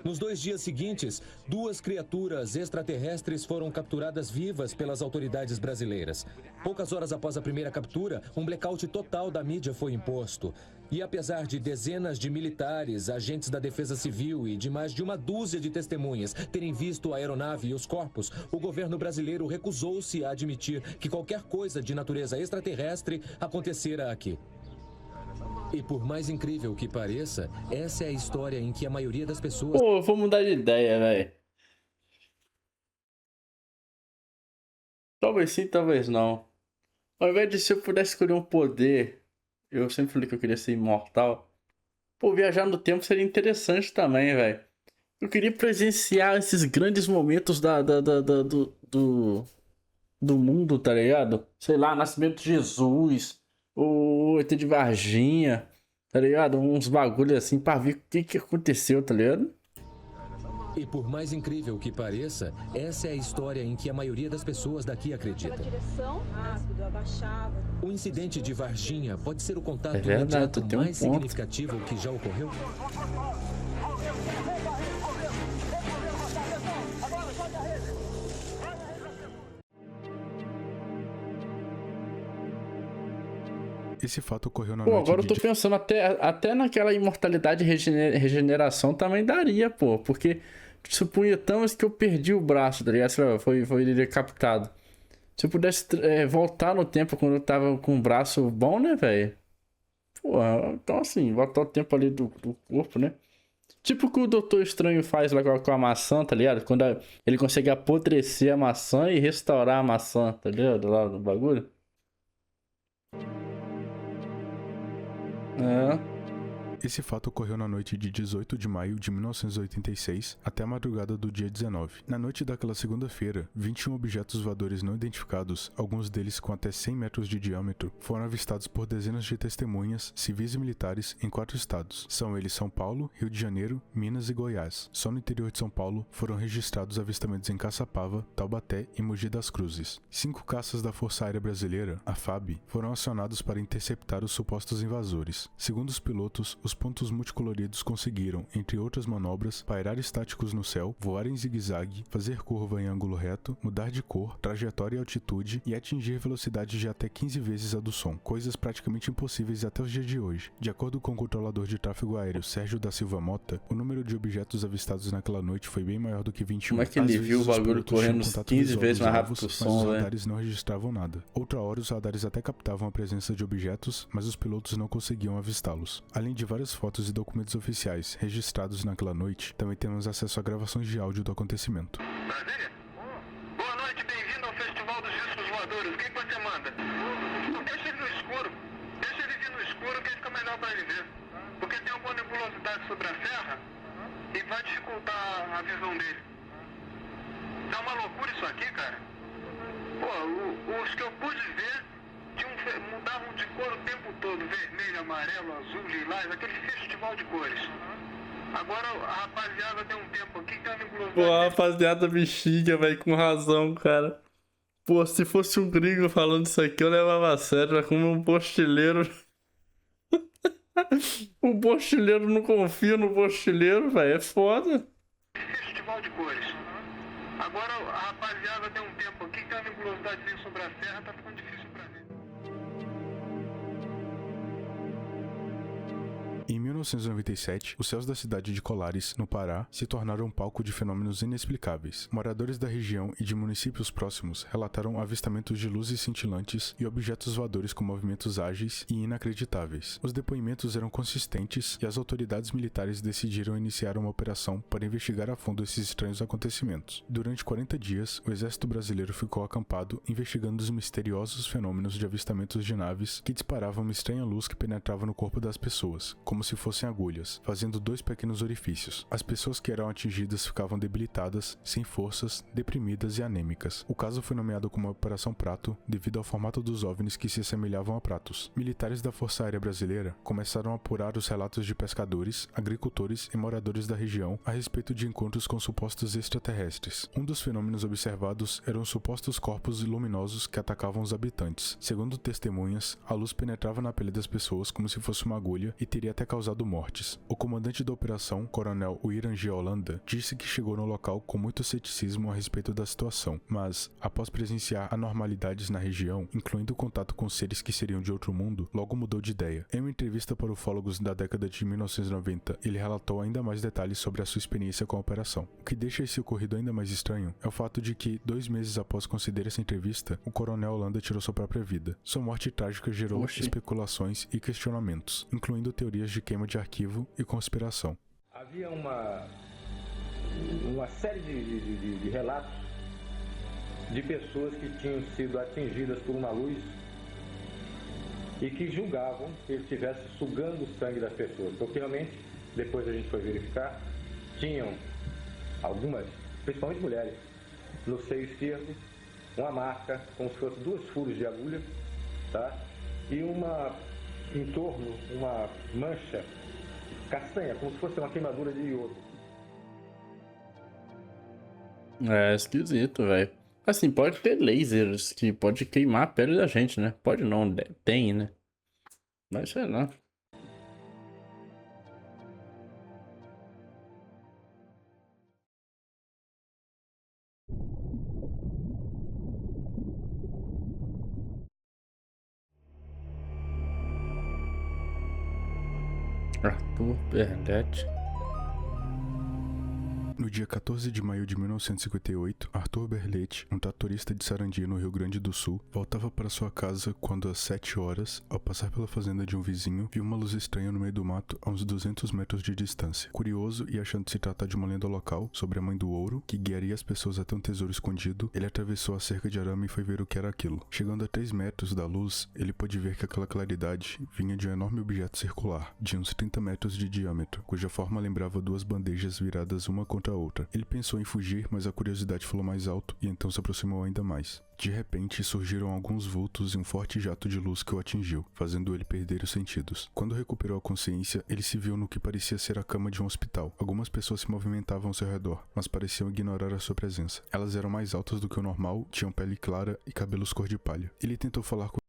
Nos 2 dias seguintes, 2 criaturas extraterrestres foram capturadas vivas pelas autoridades brasileiras. Poucas horas após a primeira captura, um blackout total da mídia foi imposto. E apesar de dezenas de militares, agentes da Defesa Civil e de mais de uma dúzia de testemunhas terem visto a aeronave e os corpos, o governo brasileiro recusou-se a admitir que qualquer coisa de natureza extraterrestre acontecera aqui. E por mais incrível que pareça, essa é a história em que a maioria das pessoas... Pô, eu vou mudar de ideia, velho. Talvez sim, talvez não. Ao invés de se eu pudesse escolher um poder, eu sempre falei que eu queria ser imortal. Pô, viajar no tempo seria interessante também, velho. Eu queria presenciar esses grandes momentos do mundo, tá ligado? Sei lá, nascimento de Jesus, o ET de Varginha, tá ligado? Uns bagulhos assim pra ver o que aconteceu, tá ligado? E por mais incrível que pareça, essa é a história em que a maioria das pessoas daqui acredita. O incidente de Varginha pode ser o contato imediato mais significativo que já ocorreu? Esse fato ocorreu na noite. Pô, agora eu tô pensando até naquela imortalidade e regeneração também daria, pô. Porque suponhamos que eu perdi o braço, tá ligado? Foi decapitado. Se eu pudesse voltar no tempo quando eu tava com o braço bom, né, velho? Pô, então assim, voltar o tempo ali do corpo, né? Tipo o que o Doutor Estranho faz lá com a maçã, tá ligado? Quando ele consegue apodrecer a maçã e restaurar a maçã, tá ligado? Lá no bagulho. Esse fato ocorreu na noite de 18 de maio de 1986 até a madrugada do dia 19. Na noite daquela segunda-feira, 21 objetos voadores não identificados, alguns deles com até 100 metros de diâmetro, foram avistados por dezenas de testemunhas, civis e militares em 4 estados. São eles São Paulo, Rio de Janeiro, Minas e Goiás. Só no interior de São Paulo foram registrados avistamentos em Caçapava, Taubaté e Mogi das Cruzes. 5 caças da Força Aérea Brasileira, a FAB, foram acionados para interceptar os supostos invasores. Segundo os pilotos, os pontos multicoloridos conseguiram, entre outras manobras, pairar estáticos no céu, voar em zigue-zague, fazer curva em ângulo reto, mudar de cor, trajetória e altitude e atingir velocidade de até 15 vezes a do som, coisas praticamente impossíveis até os dias de hoje. De acordo com o controlador de tráfego aéreo Sérgio da Silva Mota, o número de objetos avistados naquela noite foi bem maior do que 21. Como é que ele viu o bagulho correndo 15 vezes mais rápido que o som, mas os radares não registravam nada. Outra hora, os radares até captavam a presença de objetos, mas os pilotos não conseguiam avistá-los. Além de várias fotos e documentos oficiais registrados naquela noite, também temos acesso a gravações de áudio do acontecimento. Brasília? Boa noite, bem-vindo ao Festival dos Discos Voadores. O que você manda? Deixa ele no escuro. Deixa ele vir no escuro que fica melhor pra ele ver. Porque tem alguma nebulosidade sobre a serra e vai dificultar a visão dele. Tá uma loucura isso aqui, cara. Pô, os que eu pude ver mudavam de cor o tempo todo, vermelho, amarelo, azul, lilás, aquele festival de cores. Agora a rapaziada tem um tempo aqui que tá nebulosidade. Pô, a rapaziada me xinga, velho, com razão, cara. Pô, se fosse um gringo falando isso aqui, eu levava a sério, mas como um postileiro... O postileiro não confia no postileiro, velho, é foda. Festival de cores. Agora a rapaziada tem um tempo aqui que tem uma nebulosidade sobre a serra, tá ficando difícil pra ver. Em 1997, os céus da cidade de Colares, no Pará, se tornaram um palco de fenômenos inexplicáveis. Moradores da região e de municípios próximos relataram avistamentos de luzes cintilantes e objetos voadores com movimentos ágeis e inacreditáveis. Os depoimentos eram consistentes e as autoridades militares decidiram iniciar uma operação para investigar a fundo esses estranhos acontecimentos. Durante 40 dias, o exército brasileiro ficou acampado investigando os misteriosos fenômenos de avistamentos de naves que disparavam uma estranha luz que penetrava no corpo das pessoas, como se fossem agulhas, fazendo 2 pequenos orifícios. As pessoas que eram atingidas ficavam debilitadas, sem forças, deprimidas e anêmicas. O caso foi nomeado como Operação Prato devido ao formato dos OVNIs que se assemelhavam a pratos. Militares da Força Aérea Brasileira começaram a apurar os relatos de pescadores, agricultores e moradores da região a respeito de encontros com supostos extraterrestres. Um dos fenômenos observados eram supostos corpos luminosos que atacavam os habitantes. Segundo testemunhas, a luz penetrava na pele das pessoas como se fosse uma agulha e teria até causado mortes. O comandante da operação, Coronel Wiran G. Holanda, disse que chegou no local com muito ceticismo a respeito da situação, mas, após presenciar anormalidades na região, incluindo o contato com seres que seriam de outro mundo, logo mudou de ideia. Em uma entrevista para ufólogos da década de 1990, ele relatou ainda mais detalhes sobre a sua experiência com a operação. O que deixa esse ocorrido ainda mais estranho é o fato de que, 2 meses após conceder essa entrevista, o Coronel Holanda tirou sua própria vida. Sua morte trágica gerou especulações e questionamentos, incluindo teorias de queima de arquivo e conspiração. Havia uma série de relatos de pessoas que tinham sido atingidas por uma luz e que julgavam que ele estivesse sugando o sangue das pessoas. Porque realmente, depois a gente foi verificar, tinham algumas, principalmente mulheres, no seio esquerdo, uma marca como se fosse 2 furos de agulha, tá? E em torno, uma mancha castanha, como se fosse uma queimadura de iodo. É esquisito, velho. Assim, pode ter lasers que pode queimar a pele da gente, né? Pode não, tem, né? Mas sei lá. Arthur Berletti. No dia 14 de maio de 1958, Arthur Berletti, um tratorista de Sarandi, no Rio Grande do Sul, voltava para sua casa quando, às 7 horas, ao passar pela fazenda de um vizinho, viu uma luz estranha no meio do mato a uns 200 metros de distância. Curioso e achando se tratar de uma lenda local sobre a Mãe do Ouro, que guiaria as pessoas até um tesouro escondido, ele atravessou a cerca de arame e foi ver o que era aquilo. Chegando a 3 metros da luz, ele pôde ver que aquela claridade vinha de um enorme objeto circular, de uns 30 metros de diâmetro, cuja forma lembrava 2 bandejas viradas uma contra a outra. Ele pensou em fugir, mas a curiosidade falou mais alto e então se aproximou ainda mais. De repente, surgiram alguns vultos e um forte jato de luz que o atingiu, fazendo ele perder os sentidos. Quando recuperou a consciência, ele se viu no que parecia ser a cama de um hospital. Algumas pessoas se movimentavam ao seu redor, mas pareciam ignorar a sua presença. Elas eram mais altas do que o normal, tinham pele clara e cabelos cor de palha. Ele tentou falar com...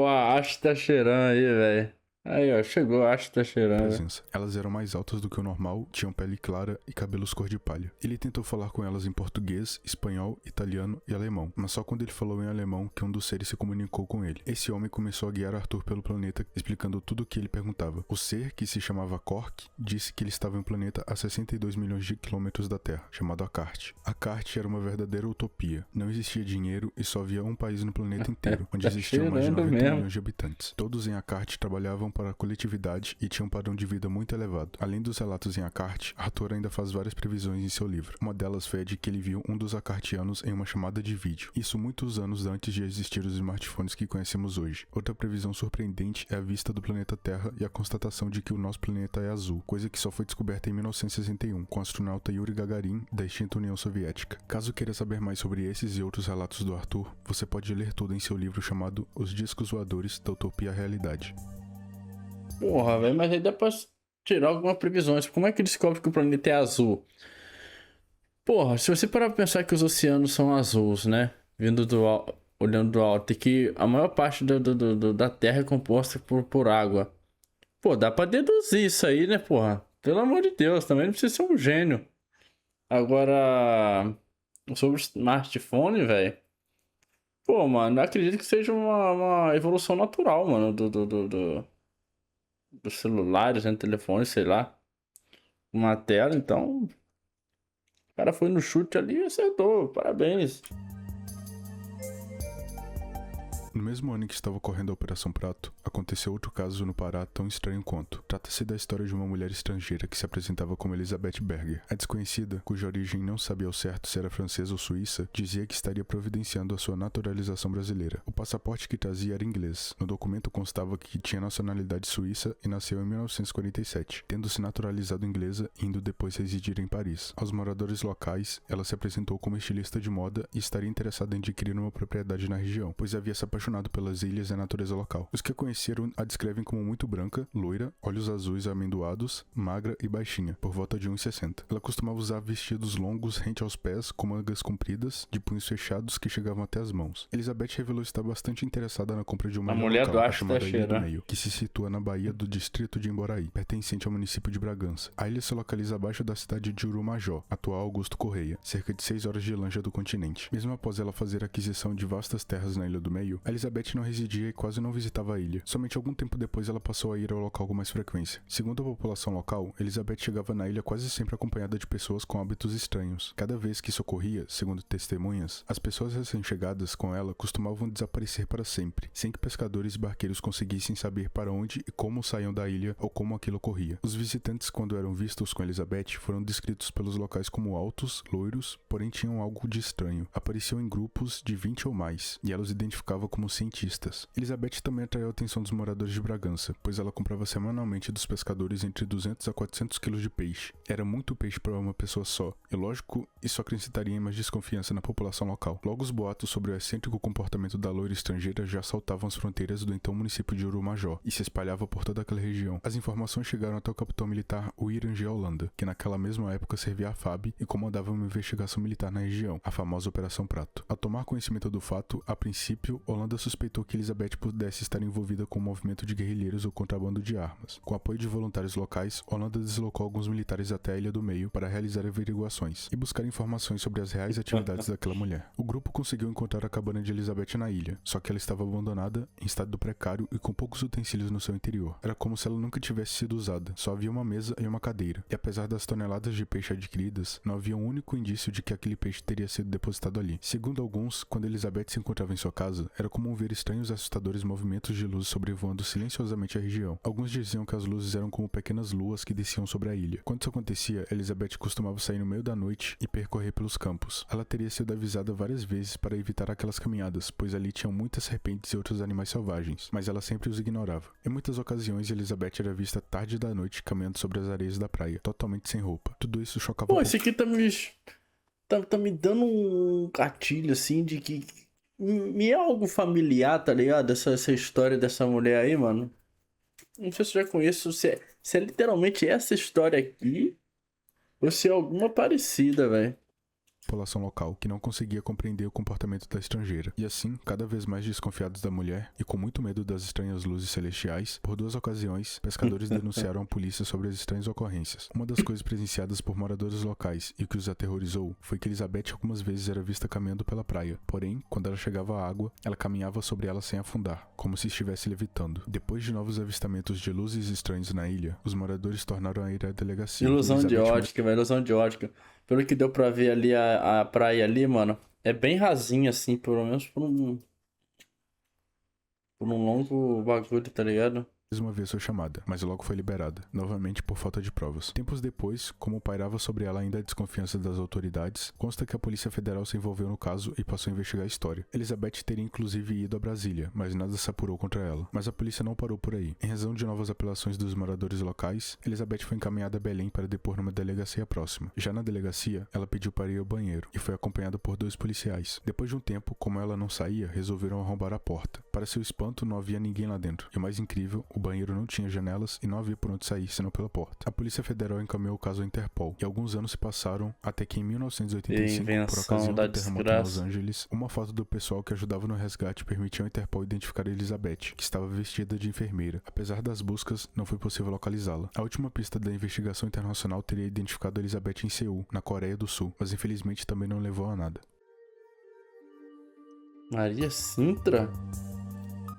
A Ash tá cheirando aí, velho. Aí, ó, chegou, a Ash tá cheirando. Presença. Elas eram mais altas do que o normal, tinham pele clara e cabelos cor de palha. Ele tentou falar com elas em português, espanhol, italiano e alemão, mas só quando ele falou em alemão que um dos seres se comunicou com ele. Esse homem começou a guiar Arthur pelo planeta, explicando tudo o que ele perguntava. O ser, que se chamava Cork, disse que ele estava em um planeta a 62 milhões de quilômetros da Terra, chamado Akart. Akart era uma verdadeira utopia. Não existia dinheiro e só havia um país no planeta inteiro, onde existiam mais de 90 milhões de habitantes. Todos em Akart trabalhavam para a coletividade e tinham um padrão de vida muito elevado. Além dos relatos em Akart, Arthur ainda faz várias previsões em seu livro. Uma delas foi a de que ele viu um dos acartianos em uma chamada de vídeo. Isso muitos anos antes de existir os smartphones que conhecemos hoje. Outra previsão surpreendente é a vista do planeta Terra e a constatação de que o nosso planeta é azul, coisa que só foi descoberta em 1961, com o astronauta Yuri Gagarin, da extinta União Soviética. Caso queira saber mais sobre esses e outros relatos do Arthur, você pode ler tudo em seu livro chamado Os Discos Voadores da Utopia à Realidade. Porra, velho, mas aí dá pra tirar algumas previsões. Como é que descobre que o planeta é azul? Porra, se você parar pra pensar que os oceanos são azuis, né? Olhando do alto, e que a maior parte da Terra é composta por água. Pô, dá pra deduzir isso aí, né, porra? Pelo amor de Deus, também não precisa ser um gênio. Agora, sobre o smartphone, velho. Pô, mano, acredito que seja uma evolução natural, mano, dos celulares, né, telefone, sei lá. Uma tela, então... O cara foi no chute ali e acertou. Parabéns. No mesmo ano em que estava ocorrendo a Operação Prato, aconteceu outro caso no Pará tão estranho quanto. Trata-se da história de uma mulher estrangeira que se apresentava como Elizabeth Berger. A desconhecida, cuja origem não sabia ao certo se era francesa ou suíça, dizia que estaria providenciando a sua naturalização brasileira. O passaporte que trazia era inglês. No documento constava que tinha nacionalidade suíça e nasceu em 1947, tendo se naturalizado inglesa e indo depois residir em Paris. Aos moradores locais, ela se apresentou como estilista de moda e estaria interessada em adquirir uma propriedade na região, pois havia se apaixonado pelas ilhas e a natureza local. Os que a conheceram a descrevem como muito branca, loira, olhos azuis amendoados, magra e baixinha, por volta de 1,60. Ela costumava usar vestidos longos rente aos pés, com mangas compridas, de punhos fechados que chegavam até as mãos. Elizabeth revelou estar bastante interessada na compra de uma ilha local, a chamada Ilha do Meio, que se situa na Baía do distrito de Emboraí, pertencente ao município de Bragança. A ilha se localiza abaixo da cidade de Urumajó, atual Augusto Correia, cerca de 6 horas de lancha do continente. Mesmo após ela fazer a aquisição de vastas terras na Ilha do Meio, Elizabeth não residia e quase não visitava a ilha. Somente algum tempo depois ela passou a ir ao local com mais frequência. Segundo a população local, Elizabeth chegava na ilha quase sempre acompanhada de pessoas com hábitos estranhos. Cada vez que isso ocorria, segundo testemunhas, as pessoas recém-chegadas com ela costumavam desaparecer para sempre, sem que pescadores e barqueiros conseguissem saber para onde e como saíam da ilha ou como aquilo ocorria. Os visitantes, quando eram vistos com Elizabeth, foram descritos pelos locais como altos, loiros, porém tinham algo de estranho. Apareciam em grupos de 20 ou mais, e ela os identificava como como cientistas. Elizabeth também atraiu a atenção dos moradores de Bragança, pois ela comprava semanalmente dos pescadores entre 200 a 400 quilos de peixe. Era muito peixe para uma pessoa só, e lógico, isso acrescentaria mais desconfiança na população local. Logo, os boatos sobre o excêntrico comportamento da loira estrangeira já saltavam as fronteiras do então município de Urumajó e se espalhava por toda aquela região. As informações chegaram até o capitão militar Wiran G. Holanda, que naquela mesma época servia a FAB e comandava uma investigação militar na região, a famosa Operação Prato. Ao tomar conhecimento do fato, a princípio, Holanda suspeitou que Elizabeth pudesse estar envolvida com um movimento de guerrilheiros ou contrabando de armas. Com apoio de voluntários locais, Holanda deslocou alguns militares até a Ilha do Meio para realizar averiguações e buscar informações sobre as reais atividades daquela mulher. O grupo conseguiu encontrar a cabana de Elizabeth na ilha, só que ela estava abandonada, em estado precário e com poucos utensílios no seu interior. Era como se ela nunca tivesse sido usada, só havia uma mesa e uma cadeira, e apesar das toneladas de peixe adquiridas, não havia um único indício de que aquele peixe teria sido depositado ali. Segundo alguns, quando Elizabeth se encontrava em sua casa, era comum ver estranhos e assustadores movimentos de luz sobrevoando silenciosamente a região. Alguns diziam que as luzes eram como pequenas luas que desciam sobre a ilha. Quando isso acontecia, Elizabeth costumava sair no meio da noite e percorrer pelos campos. Ela teria sido avisada várias vezes para evitar aquelas caminhadas, pois ali tinham muitas serpentes e outros animais selvagens, mas ela sempre os ignorava. Em muitas ocasiões, Elizabeth era vista tarde da noite caminhando sobre as areias da praia, totalmente sem roupa. Tudo isso chocava Pô, esse aqui tá me dando um gatilho, assim, de que me é algo familiar, tá ligado? Essa história dessa mulher aí, mano. Não sei se eu já conheço, se é literalmente essa história aqui, ou se é alguma parecida, velho. População local, que não conseguia compreender o comportamento da estrangeira, e assim, cada vez mais desconfiados da mulher e com muito medo das estranhas luzes celestiais, por 2 ocasiões, pescadores denunciaram a polícia sobre as estranhas ocorrências. Uma das coisas presenciadas por moradores locais e que os aterrorizou foi que Elizabeth algumas vezes era vista caminhando pela praia, porém, quando ela chegava à água, ela caminhava sobre ela sem afundar, como se estivesse levitando. Depois de novos avistamentos de luzes estranhas na ilha, os moradores tornaram a ir à delegacia. Ilusão de ótica, velho, ilusão de ótica. Pelo que deu pra ver ali, a praia ali, mano, é bem rasinha, assim, pelo menos por um longo bagulho, tá ligado? Mais uma vez foi chamada, mas logo foi liberada, novamente por falta de provas. Tempos depois, como pairava sobre ela ainda a desconfiança das autoridades, consta que a Polícia Federal se envolveu no caso e passou a investigar a história. Elizabeth teria inclusive ido a Brasília, mas nada se apurou contra ela. Mas a polícia não parou por aí. Em razão de novas apelações dos moradores locais, Elizabeth foi encaminhada a Belém para depor numa delegacia próxima. Já na delegacia, ela pediu para ir ao banheiro e foi acompanhada por 2 policiais. Depois de um tempo, como ela não saía, resolveram arrombar a porta. Para seu espanto, não havia ninguém lá dentro. E o mais incrível, o banheiro não tinha janelas e não havia por onde sair senão pela porta. A Polícia Federal encaminhou o caso ao Interpol e alguns anos se passaram até que em 1985, por ocasião do terremoto em Los Angeles, uma foto do pessoal que ajudava no resgate permitiu ao Interpol identificar Elizabeth, que estava vestida de enfermeira. Apesar das buscas, não foi possível localizá-la. A última pista da investigação internacional teria identificado Elizabeth em Seul, na Coreia do Sul, mas infelizmente também não levou a nada. Maria Sintra?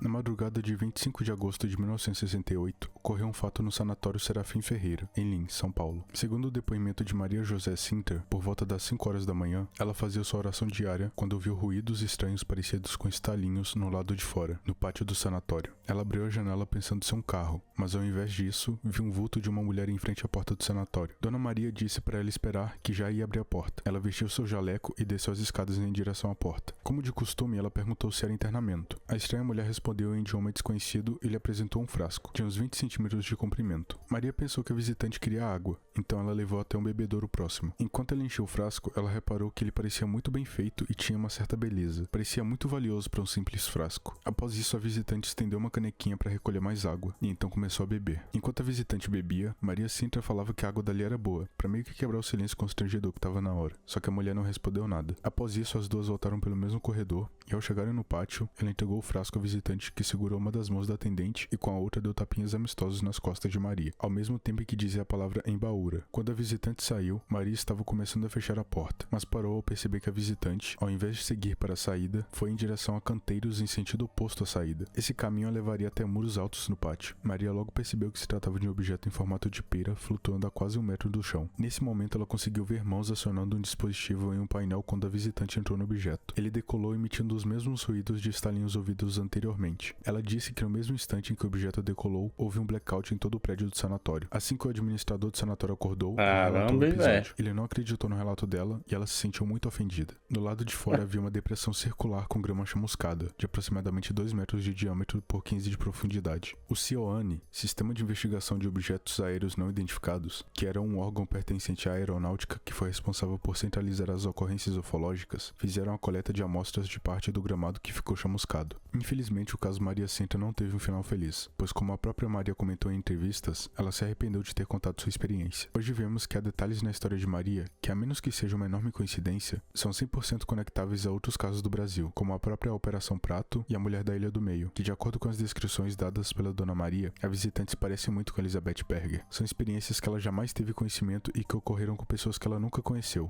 Na madrugada de 25 de agosto de 1968, ocorreu um fato no sanatório Serafim Ferreira, em Lins, São Paulo. Segundo o depoimento de Maria José Sintra, por volta das 5 horas da manhã, ela fazia sua oração diária quando ouviu ruídos estranhos parecidos com estalinhos no lado de fora, no pátio do sanatório. Ela abriu a janela pensando ser um carro, mas ao invés disso, viu um vulto de uma mulher em frente à porta do sanatório. Dona Maria disse para ela esperar que já ia abrir a porta. Ela vestiu seu jaleco e desceu as escadas em direção à porta. Como de costume, ela perguntou se era internamento. A estranha mulher respondeu em idioma desconhecido e lhe apresentou um frasco, de uns 20 centímetros de comprimento. Maria pensou que a visitante queria água, então ela levou até um bebedouro próximo. Enquanto ela encheu o frasco, ela reparou que ele parecia muito bem feito e tinha uma certa beleza. Parecia muito valioso para um simples frasco. Após isso, a visitante estendeu uma canequinha para recolher mais água, e então começou a beber. Enquanto a visitante bebia, Maria Sintra falava que a água dali era boa, para meio que quebrar o silêncio constrangedor que estava na hora. Só que a mulher não respondeu nada. Após isso, as duas voltaram pelo mesmo corredor, e ao chegarem no pátio, ela entregou o frasco à visitante, que segurou uma das mãos da atendente e com a outra deu tapinhas amistosos nas costas de Maria, ao mesmo tempo que dizia a palavra embaúra. Quando a visitante saiu, Maria estava começando a fechar a porta, mas parou ao perceber que a visitante, ao invés de seguir para a saída, foi em direção a canteiros em sentido oposto à saída. Esse caminho a levaria até muros altos no pátio. Maria logo percebeu que se tratava de um objeto em formato de pera flutuando a quase 1 metro do chão. Nesse momento ela conseguiu ver mãos acionando um dispositivo em um painel quando a visitante entrou no objeto. Ele decolou emitindo os mesmos ruídos de estalinhos ouvidos anteriormente. imediatamente. Ela disse que no mesmo instante em que o objeto decolou, houve um blackout em todo o prédio do sanatório. Assim que o administrador do sanatório acordou, ela relatou o episódio. Ele não acreditou no relato dela e ela se sentiu muito ofendida. Do lado de fora havia uma depressão circular com grama chamuscada, de aproximadamente 2 metros de diâmetro por 15 de profundidade. O CIOANI, Sistema de Investigação de Objetos Aéreos Não Identificados, que era um órgão pertencente à aeronáutica que foi responsável por centralizar as ocorrências ufológicas, fizeram a coleta de amostras de parte do gramado que ficou chamuscado. Infelizmente, o caso Maria Senta não teve um final feliz, pois como a própria Maria comentou em entrevistas, ela se arrependeu de ter contado sua experiência. Hoje vemos que há detalhes na história de Maria que, a menos que seja uma enorme coincidência, são 100% conectáveis a outros casos do Brasil, como a própria Operação Prato e a Mulher da Ilha do Meio, que de acordo com as descrições dadas pela Dona Maria, a visitante se parece muito com Elizabeth Berger. São experiências que ela jamais teve conhecimento e que ocorreram com pessoas que ela nunca conheceu.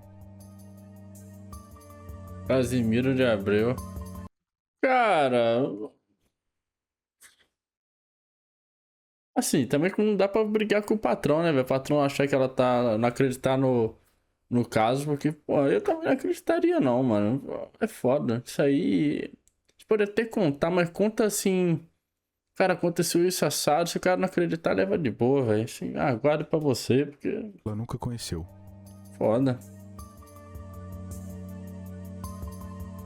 Casimiro de Abreu. Cara... Assim, também não dá pra brigar com o patrão, né, velho? O patrão achar que ela não acreditar no caso, porque, pô, eu também não acreditaria não, mano. É foda. Isso aí... A gente pode até contar, mas conta assim... Cara, aconteceu isso assado, se o cara não acreditar, leva de boa, velho. Assim, aguarde pra você, porque... Ela nunca conheceu. Foda.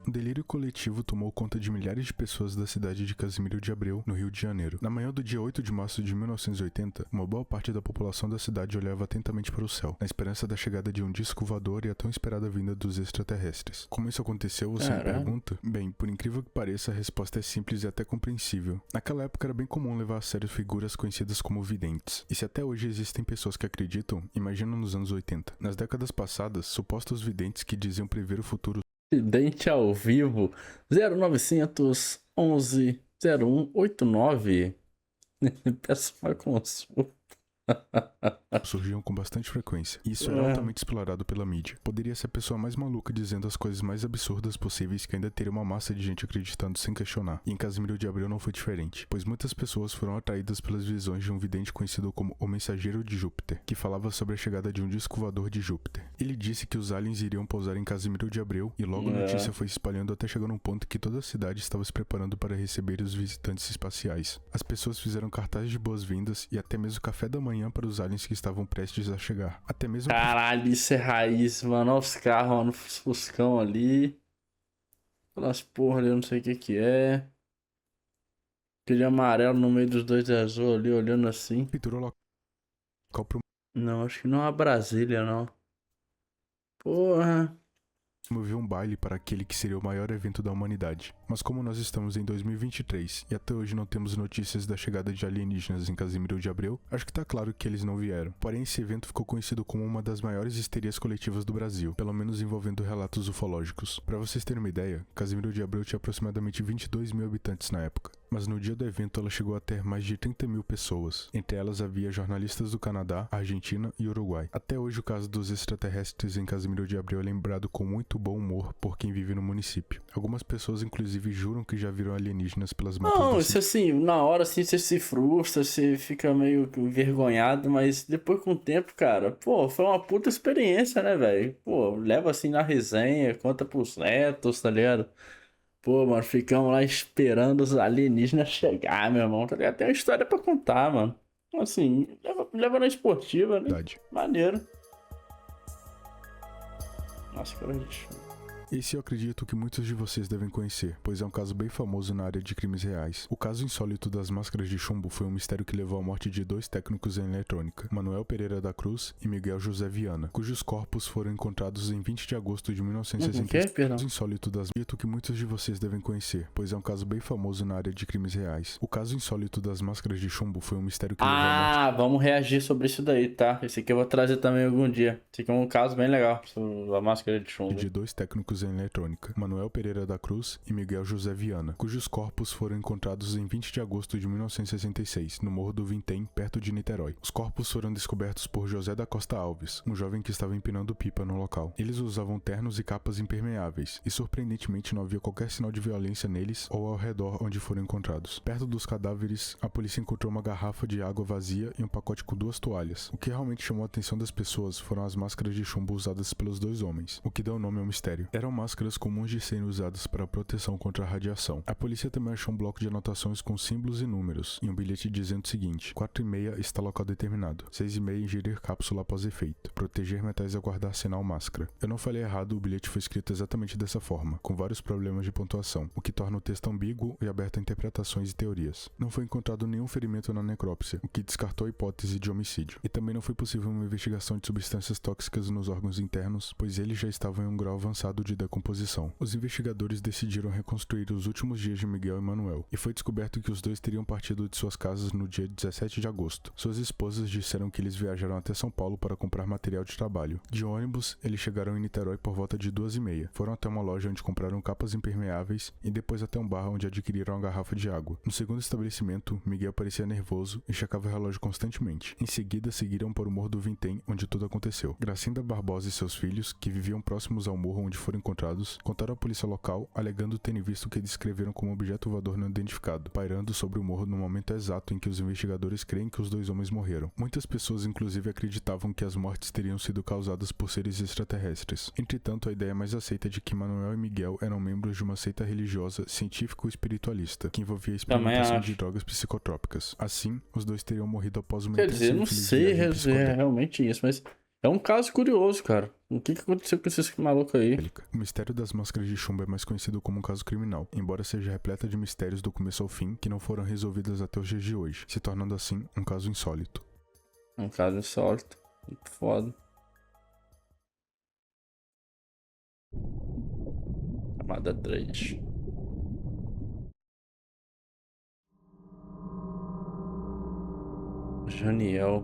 Um delírio coletivo tomou conta de milhares de pessoas da cidade de Casimiro de Abreu, no Rio de Janeiro. Na manhã do dia 8 de março de 1980, uma boa parte da população da cidade olhava atentamente para o céu, na esperança da chegada de um disco voador e a tão esperada vinda dos extraterrestres. Como isso aconteceu, você me pergunta? Bem, por incrível que pareça, a resposta é simples e até compreensível. Naquela época era bem comum levar a sério figuras conhecidas como videntes. E se até hoje existem pessoas que acreditam, imagina nos anos 80. Nas décadas passadas, supostos videntes que diziam prever o futuro Vidente ao vivo 0900 11 0189. Peço uma consulta. surgiam com bastante frequência, e isso era altamente explorado pela mídia. Poderia ser a pessoa mais maluca dizendo as coisas mais absurdas possíveis que ainda teria uma massa de gente acreditando sem questionar. E em Casimiro de Abreu não foi diferente, pois muitas pessoas foram atraídas pelas visões de um vidente conhecido como o Mensageiro de Júpiter, que falava sobre a chegada de um disco voador de Júpiter. Ele disse que os aliens iriam pousar em Casimiro de Abreu, e logo a notícia foi se espalhando até chegar num ponto que toda a cidade estava se preparando para receber os visitantes espaciais. As pessoas fizeram cartazes de boas-vindas e até mesmo café da manhã para os aliens que estavam prestes a chegar. Até mesmo... Caralho, isso é raiz, mano. Olha os carros, mano, os fuscão ali. Aquelas porra ali, eu não sei o que é. Aquele amarelo no meio dos dois azul ali, olhando assim. Pintura local pro... Não, acho que não é Brasília, não. Porra. Promoveu um baile para aquele que seria o maior evento da humanidade. Mas como nós estamos em 2023 e até hoje não temos notícias da chegada de alienígenas em Casimiro de Abreu, acho que tá claro que eles não vieram. Porém, esse evento ficou conhecido como uma das maiores histerias coletivas do Brasil, pelo menos envolvendo relatos ufológicos. Para vocês terem uma ideia, Casimiro de Abreu tinha aproximadamente 22 mil habitantes na época. Mas no dia do evento ela chegou a ter mais de 30 mil pessoas. Entre elas havia jornalistas do Canadá, Argentina e Uruguai. Até hoje o caso dos extraterrestres em Casimiro de Abreu é lembrado com muito bom humor por quem vive no município. Algumas pessoas inclusive juram que já viram alienígenas pelas matas. Não, isso assim, na hora assim você se frustra, você fica meio envergonhado, mas depois com o tempo, cara, pô, foi uma puta experiência, né, velho? Pô, leva assim na resenha, conta pros netos, tá ligado? Pô, mano, ficamos lá esperando os alienígenas chegar, meu irmão, tá ligado? Tem uma história pra contar, mano. Assim, leva na esportiva, né? Verdade. Maneiro. Nossa, cara, gente... Esse eu acredito que muitos de vocês devem conhecer, pois é um caso bem famoso na área de crimes reais. O caso insólito das máscaras de chumbo foi um mistério que levou à morte de 2 técnicos em eletrônica, Manuel Pereira da Cruz e Miguel José Viana, cujos corpos foram encontrados em 20 de agosto de 1966. O caso insólito das acredito que muitos de vocês devem conhecer, pois é um caso bem famoso na área de crimes reais. O caso insólito das máscaras de chumbo foi um mistério que levou à morte... vamos reagir sobre isso daí, tá? Esse aqui eu vou trazer também algum dia. Esse aqui é um caso bem legal sobre a máscara de chumbo. De 2 técnicos em eletrônica, Manuel Pereira da Cruz e Miguel José Viana, cujos corpos foram encontrados em 20 de agosto de 1966, no Morro do Vintém, perto de Niterói. Os corpos foram descobertos por José da Costa Alves, um jovem que estava empinando pipa no local. Eles usavam ternos e capas impermeáveis, e surpreendentemente não havia qualquer sinal de violência neles ou ao redor onde foram encontrados. Perto dos cadáveres, a polícia encontrou uma garrafa de água vazia e um pacote com 2 toalhas. O que realmente chamou a atenção das pessoas foram as máscaras de chumbo usadas pelos 2 homens, o que deu nome ao mistério. Era Eram máscaras comuns de serem usadas para proteção contra a radiação. A polícia também achou um bloco de anotações com símbolos e números, e um bilhete dizendo o seguinte: 4h30 está local determinado, 6h30 ingerir cápsula após efeito, proteger metais e aguardar sinal máscara. Eu não falei errado, o bilhete foi escrito exatamente dessa forma, com vários problemas de pontuação, o que torna o texto ambíguo e aberto a interpretações e teorias. Não foi encontrado nenhum ferimento na necrópsia, o que descartou a hipótese de homicídio. E também não foi possível uma investigação de substâncias tóxicas nos órgãos internos, pois eles já estavam em um grau avançado de decomposição. Os investigadores decidiram reconstruir os últimos dias de Miguel e Manuel, e foi descoberto que os dois teriam partido de suas casas no dia 17 de agosto. Suas esposas disseram que eles viajaram até São Paulo para comprar material de trabalho. De ônibus, eles chegaram em Niterói por volta de 2h30. Foram até uma loja onde compraram capas impermeáveis e depois até um bar onde adquiriram uma garrafa de água. No segundo estabelecimento, Miguel parecia nervoso e checava o relógio constantemente. Em seguida, seguiram para o Morro do Vintém, onde tudo aconteceu. Gracinda Barbosa e seus filhos, que viviam próximos ao morro onde foram encontrados, contaram à polícia local, alegando terem visto o que descreveram como objeto voador não identificado, pairando sobre o morro no momento exato em que os investigadores creem que os dois homens morreram. Muitas pessoas inclusive acreditavam que as mortes teriam sido causadas por seres extraterrestres. Entretanto, a ideia mais aceita é de que Manuel e Miguel eram membros de uma seita religiosa científico-espiritualista, que envolvia a experimentação de drogas psicotrópicas. Assim, os dois teriam morrido após uma Quer dizer, não sei é realmente isso, mas é um caso curioso, cara. O que aconteceu com esses malucos aí? O mistério das máscaras de chumbo é mais conhecido como um caso criminal, embora seja repleta de mistérios do começo ao fim que não foram resolvidos até os dias de hoje, se tornando assim um caso insólito. Um caso insólito. Muito foda. Camada 3. Janiel.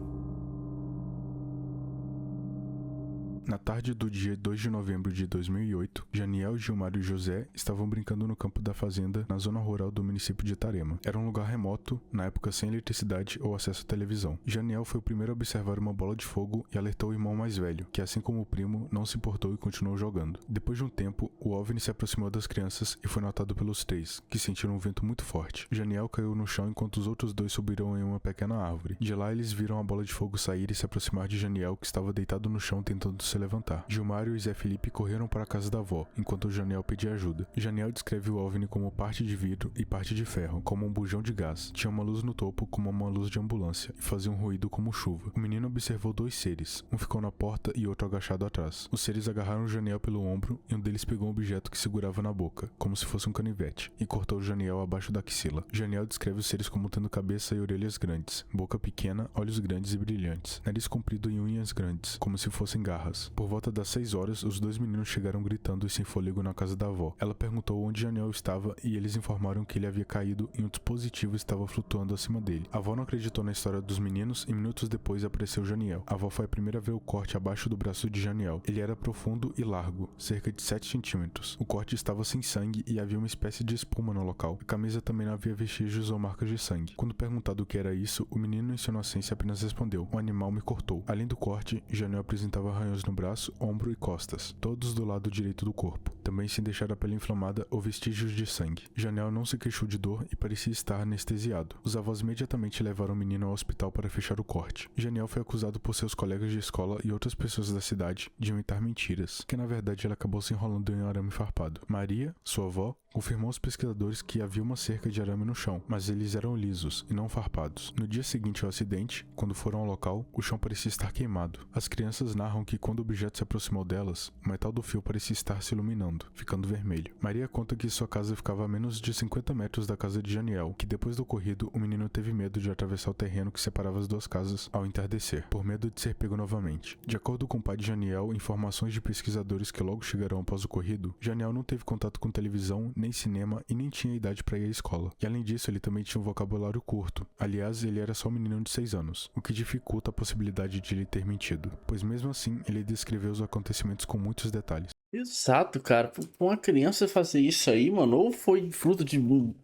Na tarde do dia 2 de novembro de 2008, Janiel, Gilmário e José estavam brincando no campo da fazenda, na zona rural do município de Itarema. Era um lugar remoto, na época sem eletricidade ou acesso à televisão. Janiel foi o primeiro a observar uma bola de fogo e alertou o irmão mais velho, que assim como o primo, não se importou e continuou jogando. Depois de um tempo, o OVNI se aproximou das crianças e foi notado pelos três, que sentiram um vento muito forte. Janiel caiu no chão enquanto os outros dois subiram em uma pequena árvore. De lá eles viram a bola de fogo sair e se aproximar de Janiel, que estava deitado no chão tentando se levantar. Gilmário e Zé Felipe correram para a casa da avó, enquanto Janiel pedia ajuda. Janiel descreve o OVNI como parte de vidro e parte de ferro, como um bujão de gás. Tinha uma luz no topo, como uma luz de ambulância, e fazia um ruído como chuva. O menino observou dois seres, um ficou na porta e outro agachado atrás. Os seres agarraram Janiel pelo ombro e um deles pegou um objeto que segurava na boca, como se fosse um canivete, e cortou Janiel abaixo da axila. Janiel descreve os seres como tendo cabeça e orelhas grandes, boca pequena, olhos grandes e brilhantes, nariz comprido e unhas grandes, como se fossem garras. Por volta das 6 horas, os dois meninos chegaram gritando e sem fôlego na casa da avó. Ela perguntou onde Janiel estava e eles informaram que ele havia caído e um dispositivo estava flutuando acima dele. A avó não acreditou na história dos meninos e minutos depois apareceu Janiel. A avó foi a primeira a ver o corte abaixo do braço de Janiel. Ele era profundo e largo, cerca de 7 centímetros. O corte estava sem sangue e havia uma espécie de espuma no local. A camisa também não havia vestígios ou marcas de sangue. Quando perguntado o que era isso, o menino em sua inocência apenas respondeu: "Um animal me cortou." Além do corte, Janiel apresentava arranhões no braço, ombro e costas, todos do lado direito do corpo, também sem deixar a pele inflamada ou vestígios de sangue. Janiel não se queixou de dor e parecia estar anestesiado. Os avós imediatamente levaram o menino ao hospital para fechar o corte. Janiel foi acusado por seus colegas de escola e outras pessoas da cidade de inventar mentiras, que na verdade ele acabou se enrolando em um arame farpado. Maria, sua avó, confirmou aos pesquisadores que havia uma cerca de arame no chão, mas eles eram lisos e não farpados. No dia seguinte ao acidente, quando foram ao local, o chão parecia estar queimado. As crianças narram que quando o objeto se aproximou delas, o metal do fio parecia estar se iluminando, ficando vermelho. Maria conta que sua casa ficava a menos de 50 metros da casa de Janiel, que depois do ocorrido, o menino teve medo de atravessar o terreno que separava as duas casas ao entardecer, por medo de ser pego novamente. De acordo com o pai de Janiel, informações de pesquisadores que logo chegaram após o ocorrido, Janiel não teve contato com televisão, nem cinema e nem tinha idade para ir à escola. E além disso, ele também tinha um vocabulário curto. Aliás, ele era só um menino de 6 anos, o que dificulta a possibilidade de ele ter mentido, pois mesmo assim, ele descreveu os acontecimentos com muitos detalhes. Exato, cara. Pra uma criança fazer isso aí, mano, ou foi fruto de um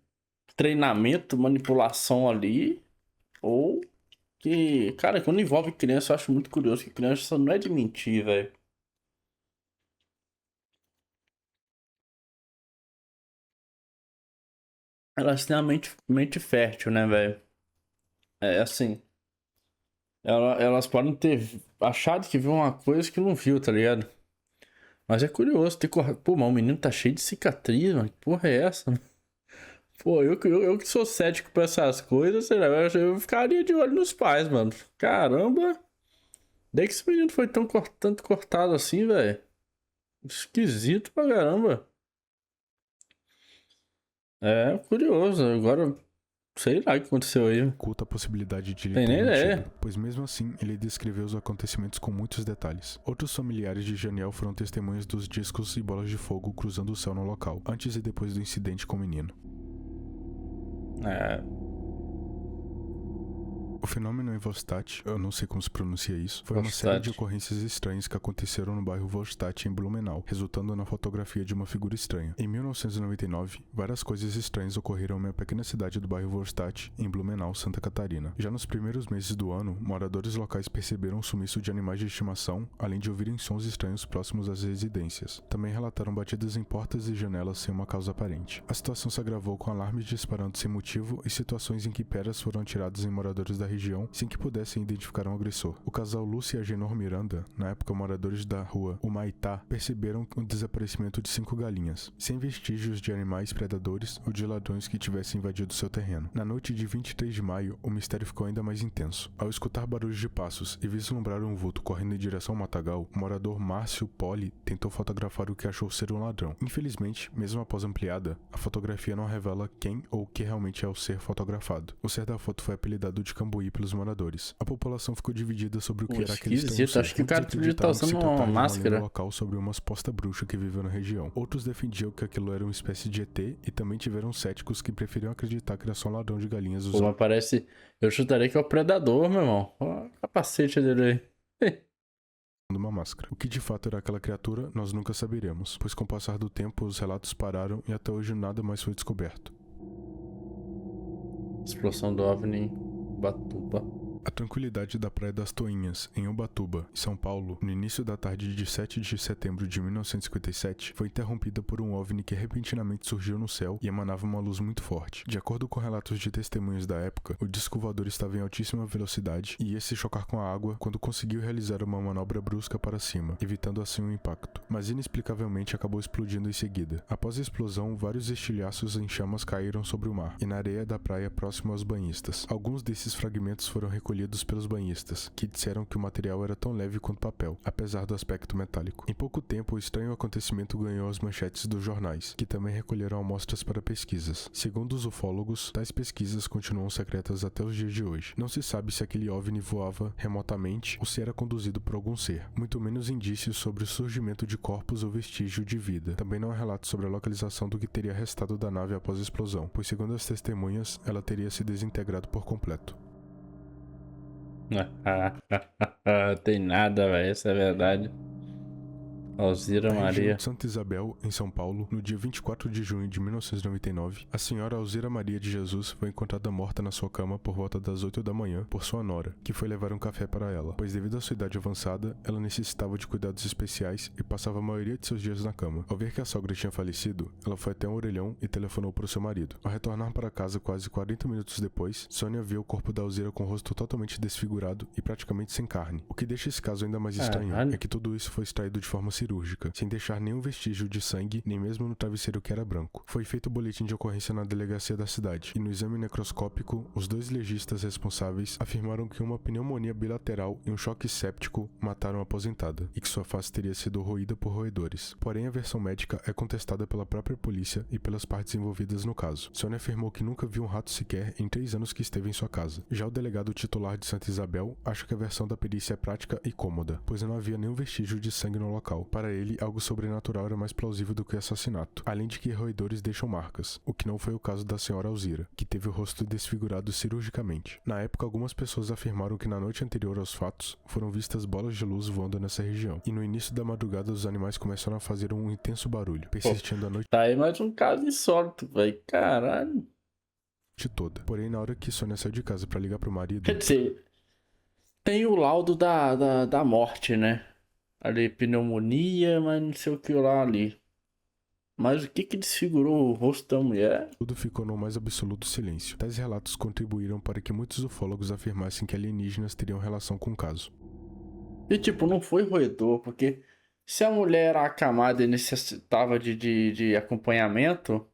treinamento, manipulação ali, ou que, cara, quando envolve criança, eu acho muito curioso que criança não é de mentir, velho. Elas têm a mente fértil, né, velho? É assim. Elas podem ter achado que viu uma coisa que não viu, tá ligado? Mas é curioso ter cortado. Pô, mas o menino tá cheio de cicatriz, mano. Que porra é essa, mano? Pô, eu que sou cético pra essas coisas, sei lá, eu ficaria de olho nos pais, mano. Caramba! Daí que esse menino foi tanto cortado assim, velho. Esquisito pra caramba. É curioso. Agora, sei lá o que aconteceu aí. Oculta a possibilidade de ele Tem nem ter ideia. mentido, pois mesmo assim ele descreveu os acontecimentos com muitos detalhes. Outros familiares de Janiel foram testemunhas dos discos e bolas de fogo cruzando o céu no local, antes e depois do incidente com o menino. O fenômeno em Vostach, eu não sei como se pronuncia isso, foi uma série de ocorrências estranhas que aconteceram no bairro Vostach, em Blumenau, resultando na fotografia de uma figura estranha. Em 1999, várias coisas estranhas ocorreram em uma pequena cidade do bairro Vostach, em Blumenau, Santa Catarina. Já nos primeiros meses do ano, moradores locais perceberam o sumiço de animais de estimação, além de ouvirem sons estranhos próximos às residências. Também relataram batidas em portas e janelas sem uma causa aparente. A situação se agravou com alarmes disparando sem motivo e situações em que pedras foram atiradas em moradores da região sem que pudessem identificar um agressor. O casal Lúcia e Agenor Miranda, na época moradores da rua Humaitá, perceberam o desaparecimento de 5 galinhas, sem vestígios de animais predadores ou de ladrões que tivessem invadido seu terreno. Na noite de 23 de maio, o mistério ficou ainda mais intenso. Ao escutar barulhos de passos e vislumbrar um vulto correndo em direção ao matagal, o morador Márcio Poli tentou fotografar o que achou ser um ladrão. Infelizmente, mesmo após ampliada, a fotografia não revela quem ou o que realmente é o ser fotografado. O ser da foto foi apelidado de Cambuí pelos moradores. A população ficou dividida sobre o que era aquele estranho ser. Acho que o cara tá usando uma máscara. Local sobre uma suposta bruxa que viveu na região. Outros defendiam que aquilo era uma espécie de ET e também tiveram céticos que preferiam acreditar que era só um ladrão de galinhas usando. Pô, mas parece... Eu chutaria que é o predador, meu irmão. Olha o capacete dele aí. Uma máscara. O que de fato era aquela criatura, nós nunca saberemos, pois com o passar do tempo os relatos pararam e até hoje nada mais foi descoberto. Explosão do OVNI em Ubatuba. A tranquilidade da Praia das Toinhas, em Ubatuba, São Paulo, no início da tarde de 7 de setembro de 1957, foi interrompida por um OVNI que repentinamente surgiu no céu e emanava uma luz muito forte. De acordo com relatos de testemunhas da época, o disco voador estava em altíssima velocidade e ia se chocar com a água quando conseguiu realizar uma manobra brusca para cima, evitando assim um impacto. Mas inexplicavelmente acabou explodindo em seguida. Após a explosão, vários estilhaços em chamas caíram sobre o mar e na areia da praia próximo aos banhistas. Alguns desses fragmentos foram recolhidos pelos banhistas, que disseram que o material era tão leve quanto papel, apesar do aspecto metálico. Em pouco tempo, o estranho acontecimento ganhou as manchetes dos jornais, que também recolheram amostras para pesquisas. Segundo os ufólogos, tais pesquisas continuam secretas até os dias de hoje. Não se sabe se aquele OVNI voava remotamente ou se era conduzido por algum ser, muito menos indícios sobre o surgimento de corpos ou vestígio de vida. Também não há relatos sobre a localização do que teria restado da nave após a explosão, pois segundo as testemunhas, ela teria se desintegrado por completo. Tem nada, velho. Essa é a verdade. Alzira Na Maria. região de Santa Isabel, em São Paulo, no dia 24 de junho de 1999, a senhora Alzira Maria de Jesus foi encontrada morta na sua cama por volta das 8 da manhã por sua nora, que foi levar um café para ela, pois devido à sua idade avançada, ela necessitava de cuidados especiais e passava a maioria de seus dias na cama. Ao ver que a sogra tinha falecido, ela foi até um orelhão e telefonou para o seu marido. Ao retornar para casa quase 40 minutos depois, Sônia viu o corpo da Alzira com o rosto totalmente desfigurado e praticamente sem carne. O que deixa esse caso ainda mais estranho é que tudo isso foi extraído de forma cirúrgica, sem deixar nenhum vestígio de sangue, nem mesmo no travesseiro que era branco. Foi feito o boletim de ocorrência na delegacia da cidade, e no exame necroscópico, os 2 legistas responsáveis afirmaram que uma pneumonia bilateral e um choque séptico mataram a aposentada, e que sua face teria sido roída por roedores. Porém, a versão médica é contestada pela própria polícia e pelas partes envolvidas no caso. Sônia afirmou que nunca viu um rato sequer em 3 anos que esteve em sua casa. Já o delegado titular de Santa Isabel acha que a versão da perícia é prática e cômoda, pois não havia nenhum vestígio de sangue no local. Para ele, algo sobrenatural era mais plausível do que assassinato, além de que roedores deixam marcas, o que não foi o caso da senhora Alzira, que teve o rosto desfigurado cirurgicamente. Na época, algumas pessoas afirmaram que na noite anterior aos fatos, foram vistas bolas de luz voando nessa região, e no início da madrugada os animais começaram a fazer um intenso barulho, persistindo a noite Tá aí mais um caso insólito, velho. Caralho. toda. Porém, na hora que Sônia saiu de casa para ligar pro marido... Quer dizer, tem o laudo da morte, né? Ali, pneumonia, mas não sei o que lá ali. Mas o que desfigurou o rosto da mulher? Tudo ficou no mais absoluto silêncio. Tais relatos contribuíram para que muitos ufólogos afirmassem que alienígenas teriam relação com o caso. E tipo, não foi roedor, porque Se a mulher era acamada e necessitava de acompanhamento,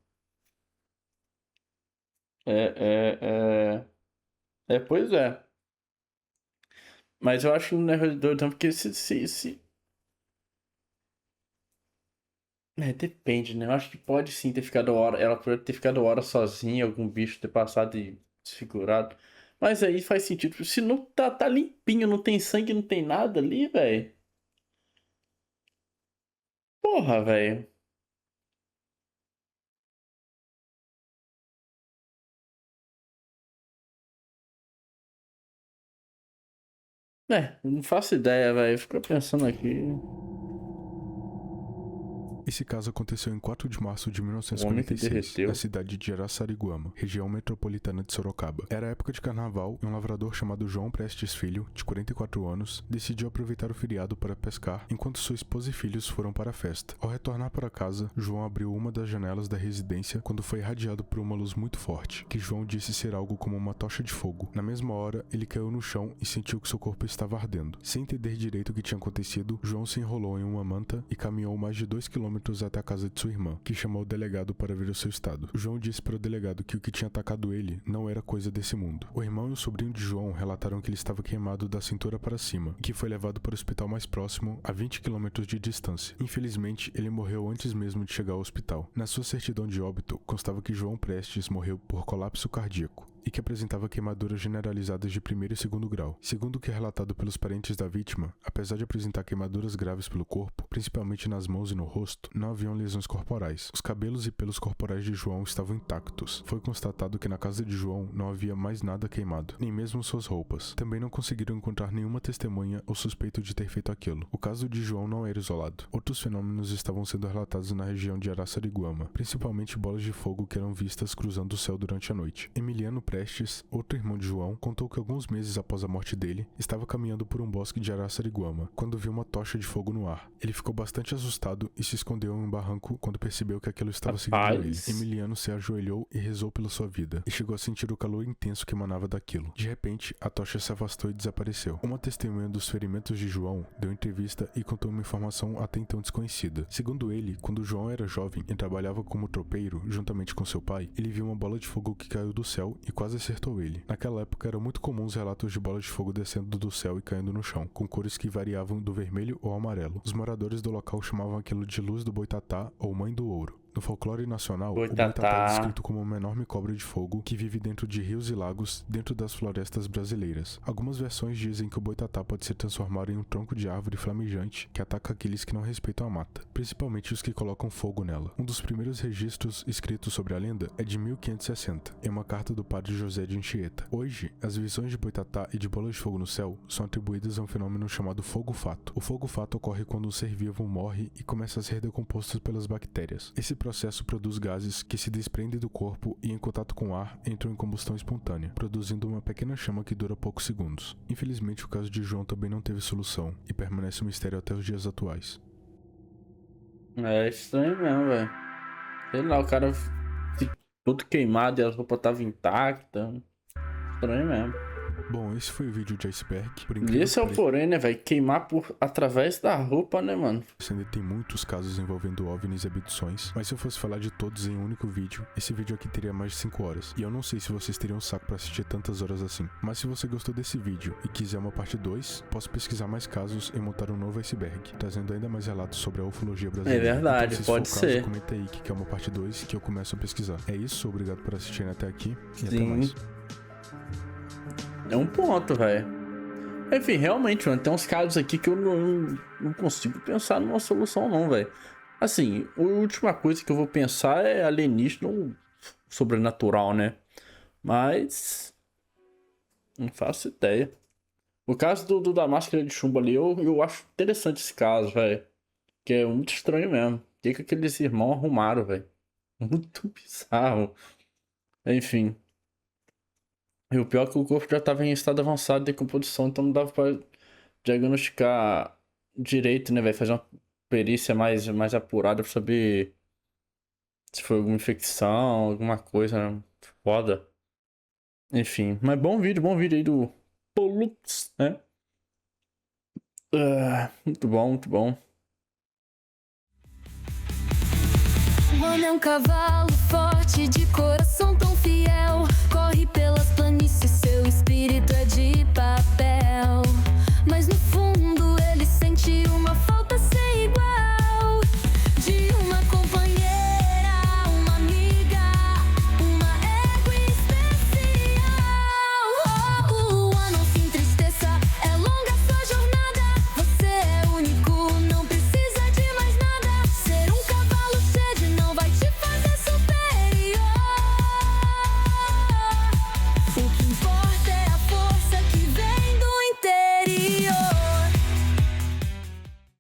pois é. Mas eu acho que não é doido, não, porque depende, né? Eu acho que pode sim ter ficado hora. Ela pode ter ficado hora sozinha, algum bicho ter passado e desfigurado. Mas aí faz sentido. Se não tá limpinho, não tem sangue, não tem nada ali, velho. Porra, velho. Não faço ideia, velho. Fico pensando aqui. Esse caso aconteceu em 4 de março de O homem que 1946, derreteu. na cidade de Araçariguama, região metropolitana de Sorocaba. Era época de carnaval e um lavrador chamado João Prestes Filho, de 44 anos, decidiu aproveitar o feriado para pescar enquanto sua esposa e filhos foram para a festa. Ao retornar para casa, João abriu uma das janelas da residência quando foi irradiado por uma luz muito forte, que João disse ser algo como uma tocha de fogo. Na mesma hora, ele caiu no chão e sentiu que seu corpo estava ardendo. Sem entender direito o que tinha acontecido, João se enrolou em uma manta e caminhou mais de 2 quilômetros até a casa de sua irmã, que chamou o delegado para ver o seu estado. João disse para o delegado que o que tinha atacado ele não era coisa desse mundo. O irmão e o sobrinho de João relataram que ele estava queimado da cintura para cima e que foi levado para o hospital mais próximo, a 20 quilômetros de distância. Infelizmente, ele morreu antes mesmo de chegar ao hospital. Na sua certidão de óbito, constava que João Prestes morreu por colapso cardíaco e que apresentava queimaduras generalizadas de primeiro e segundo grau. Segundo o que é relatado pelos parentes da vítima, apesar de apresentar queimaduras graves pelo corpo, principalmente nas mãos e no rosto, não haviam lesões corporais. Os cabelos e pelos corporais de João estavam intactos. Foi constatado que na casa de João não havia mais nada queimado, nem mesmo suas roupas. Também não conseguiram encontrar nenhuma testemunha ou suspeito de ter feito aquilo. O caso de João não era isolado. Outros fenômenos estavam sendo relatados na região de Araçariguama, principalmente bolas de fogo que eram vistas cruzando o céu durante a noite. Emiliano Prestes, outro irmão de João, contou que alguns meses após a morte dele, estava caminhando por um bosque de Araçariguama, quando viu uma tocha de fogo no ar. Ele ficou bastante assustado e se escondeu em um barranco quando percebeu que aquilo estava seguindo ele. Emiliano se ajoelhou e rezou pela sua vida, e chegou a sentir o calor intenso que emanava daquilo. De repente, a tocha se afastou e desapareceu. Uma testemunha dos ferimentos de João deu entrevista e contou uma informação até então desconhecida. Segundo ele, quando João era jovem e trabalhava como tropeiro, juntamente com seu pai, ele viu uma bola de fogo que caiu do céu e quase acertou ele. Naquela época eram muito comuns relatos de bolas de fogo descendo do céu e caindo no chão, com cores que variavam do vermelho ao amarelo. Os moradores do local chamavam aquilo de luz do boitatá ou mãe do ouro. No folclore nacional, o boitatá é descrito como uma enorme cobra de fogo que vive dentro de rios e lagos dentro das florestas brasileiras. Algumas versões dizem que o boitatá pode se transformar em um tronco de árvore flamejante que ataca aqueles que não respeitam a mata, principalmente os que colocam fogo nela. Um dos primeiros registros escritos sobre a lenda é de 1560, em uma carta do padre José de Anchieta. Hoje, as visões de boitatá e de bolas de fogo no céu são atribuídas a um fenômeno chamado fogo-fato. O fogo-fato ocorre quando um ser vivo morre e começa a ser decomposto pelas bactérias. Esse processo produz gases que se desprendem do corpo e, em contato com o ar, entram em combustão espontânea, produzindo uma pequena chama que dura poucos segundos. Infelizmente, o caso de João também não teve solução e permanece um mistério até os dias atuais. É estranho mesmo, velho. Sei lá, o cara tudo queimado e a roupa tava intacta. Estranho mesmo. Bom, esse foi o vídeo de Iceberg. E esse é o porém, né, velho? Queimar através da roupa, né, mano? Ainda tem muitos casos envolvendo OVNIs e abduções, mas se eu fosse falar de todos em um único vídeo, esse vídeo aqui teria mais de 5 horas. E eu não sei se vocês teriam saco pra assistir tantas horas assim. Mas se você gostou desse vídeo e quiser uma parte 2, posso pesquisar mais casos e montar um novo Iceberg, trazendo ainda mais relatos sobre a ufologia brasileira. É verdade, então, pode ser. Comenta aí que quer uma parte 2 que eu começo a pesquisar. É isso, obrigado por assistirem até aqui e até mais. É um ponto, velho. Enfim, realmente, mano, tem uns casos aqui que eu não consigo pensar numa solução, não, velho. Assim, a última coisa que eu vou pensar é alienígena ou sobrenatural, né? Mas não faço ideia. O caso da máscara de chumbo ali, eu acho interessante esse caso, velho. Que é muito estranho mesmo. O que aqueles irmãos arrumaram, velho? Muito bizarro. Enfim. E o pior é que o corpo já estava em estado avançado de decomposição, então não dava pra diagnosticar direito, né, velho? Fazer uma perícia mais apurada pra saber se foi alguma infecção, alguma coisa, né? Foda. Enfim, mas bom vídeo aí do Pollux, né? Muito bom, muito bom. Luana é um cavalo forte, de coração tão fiel. Corre pelas planícies, seu espírito é de papel. Mas no fundo ele sente uma falta sem igual, de uma companheira, uma amiga, uma égua especial. Luana, não se entristeça, é longa sua jornada. Você é único, não precisa de mais nada. Ser um cavalo sede não vai te fazer superior. O que importa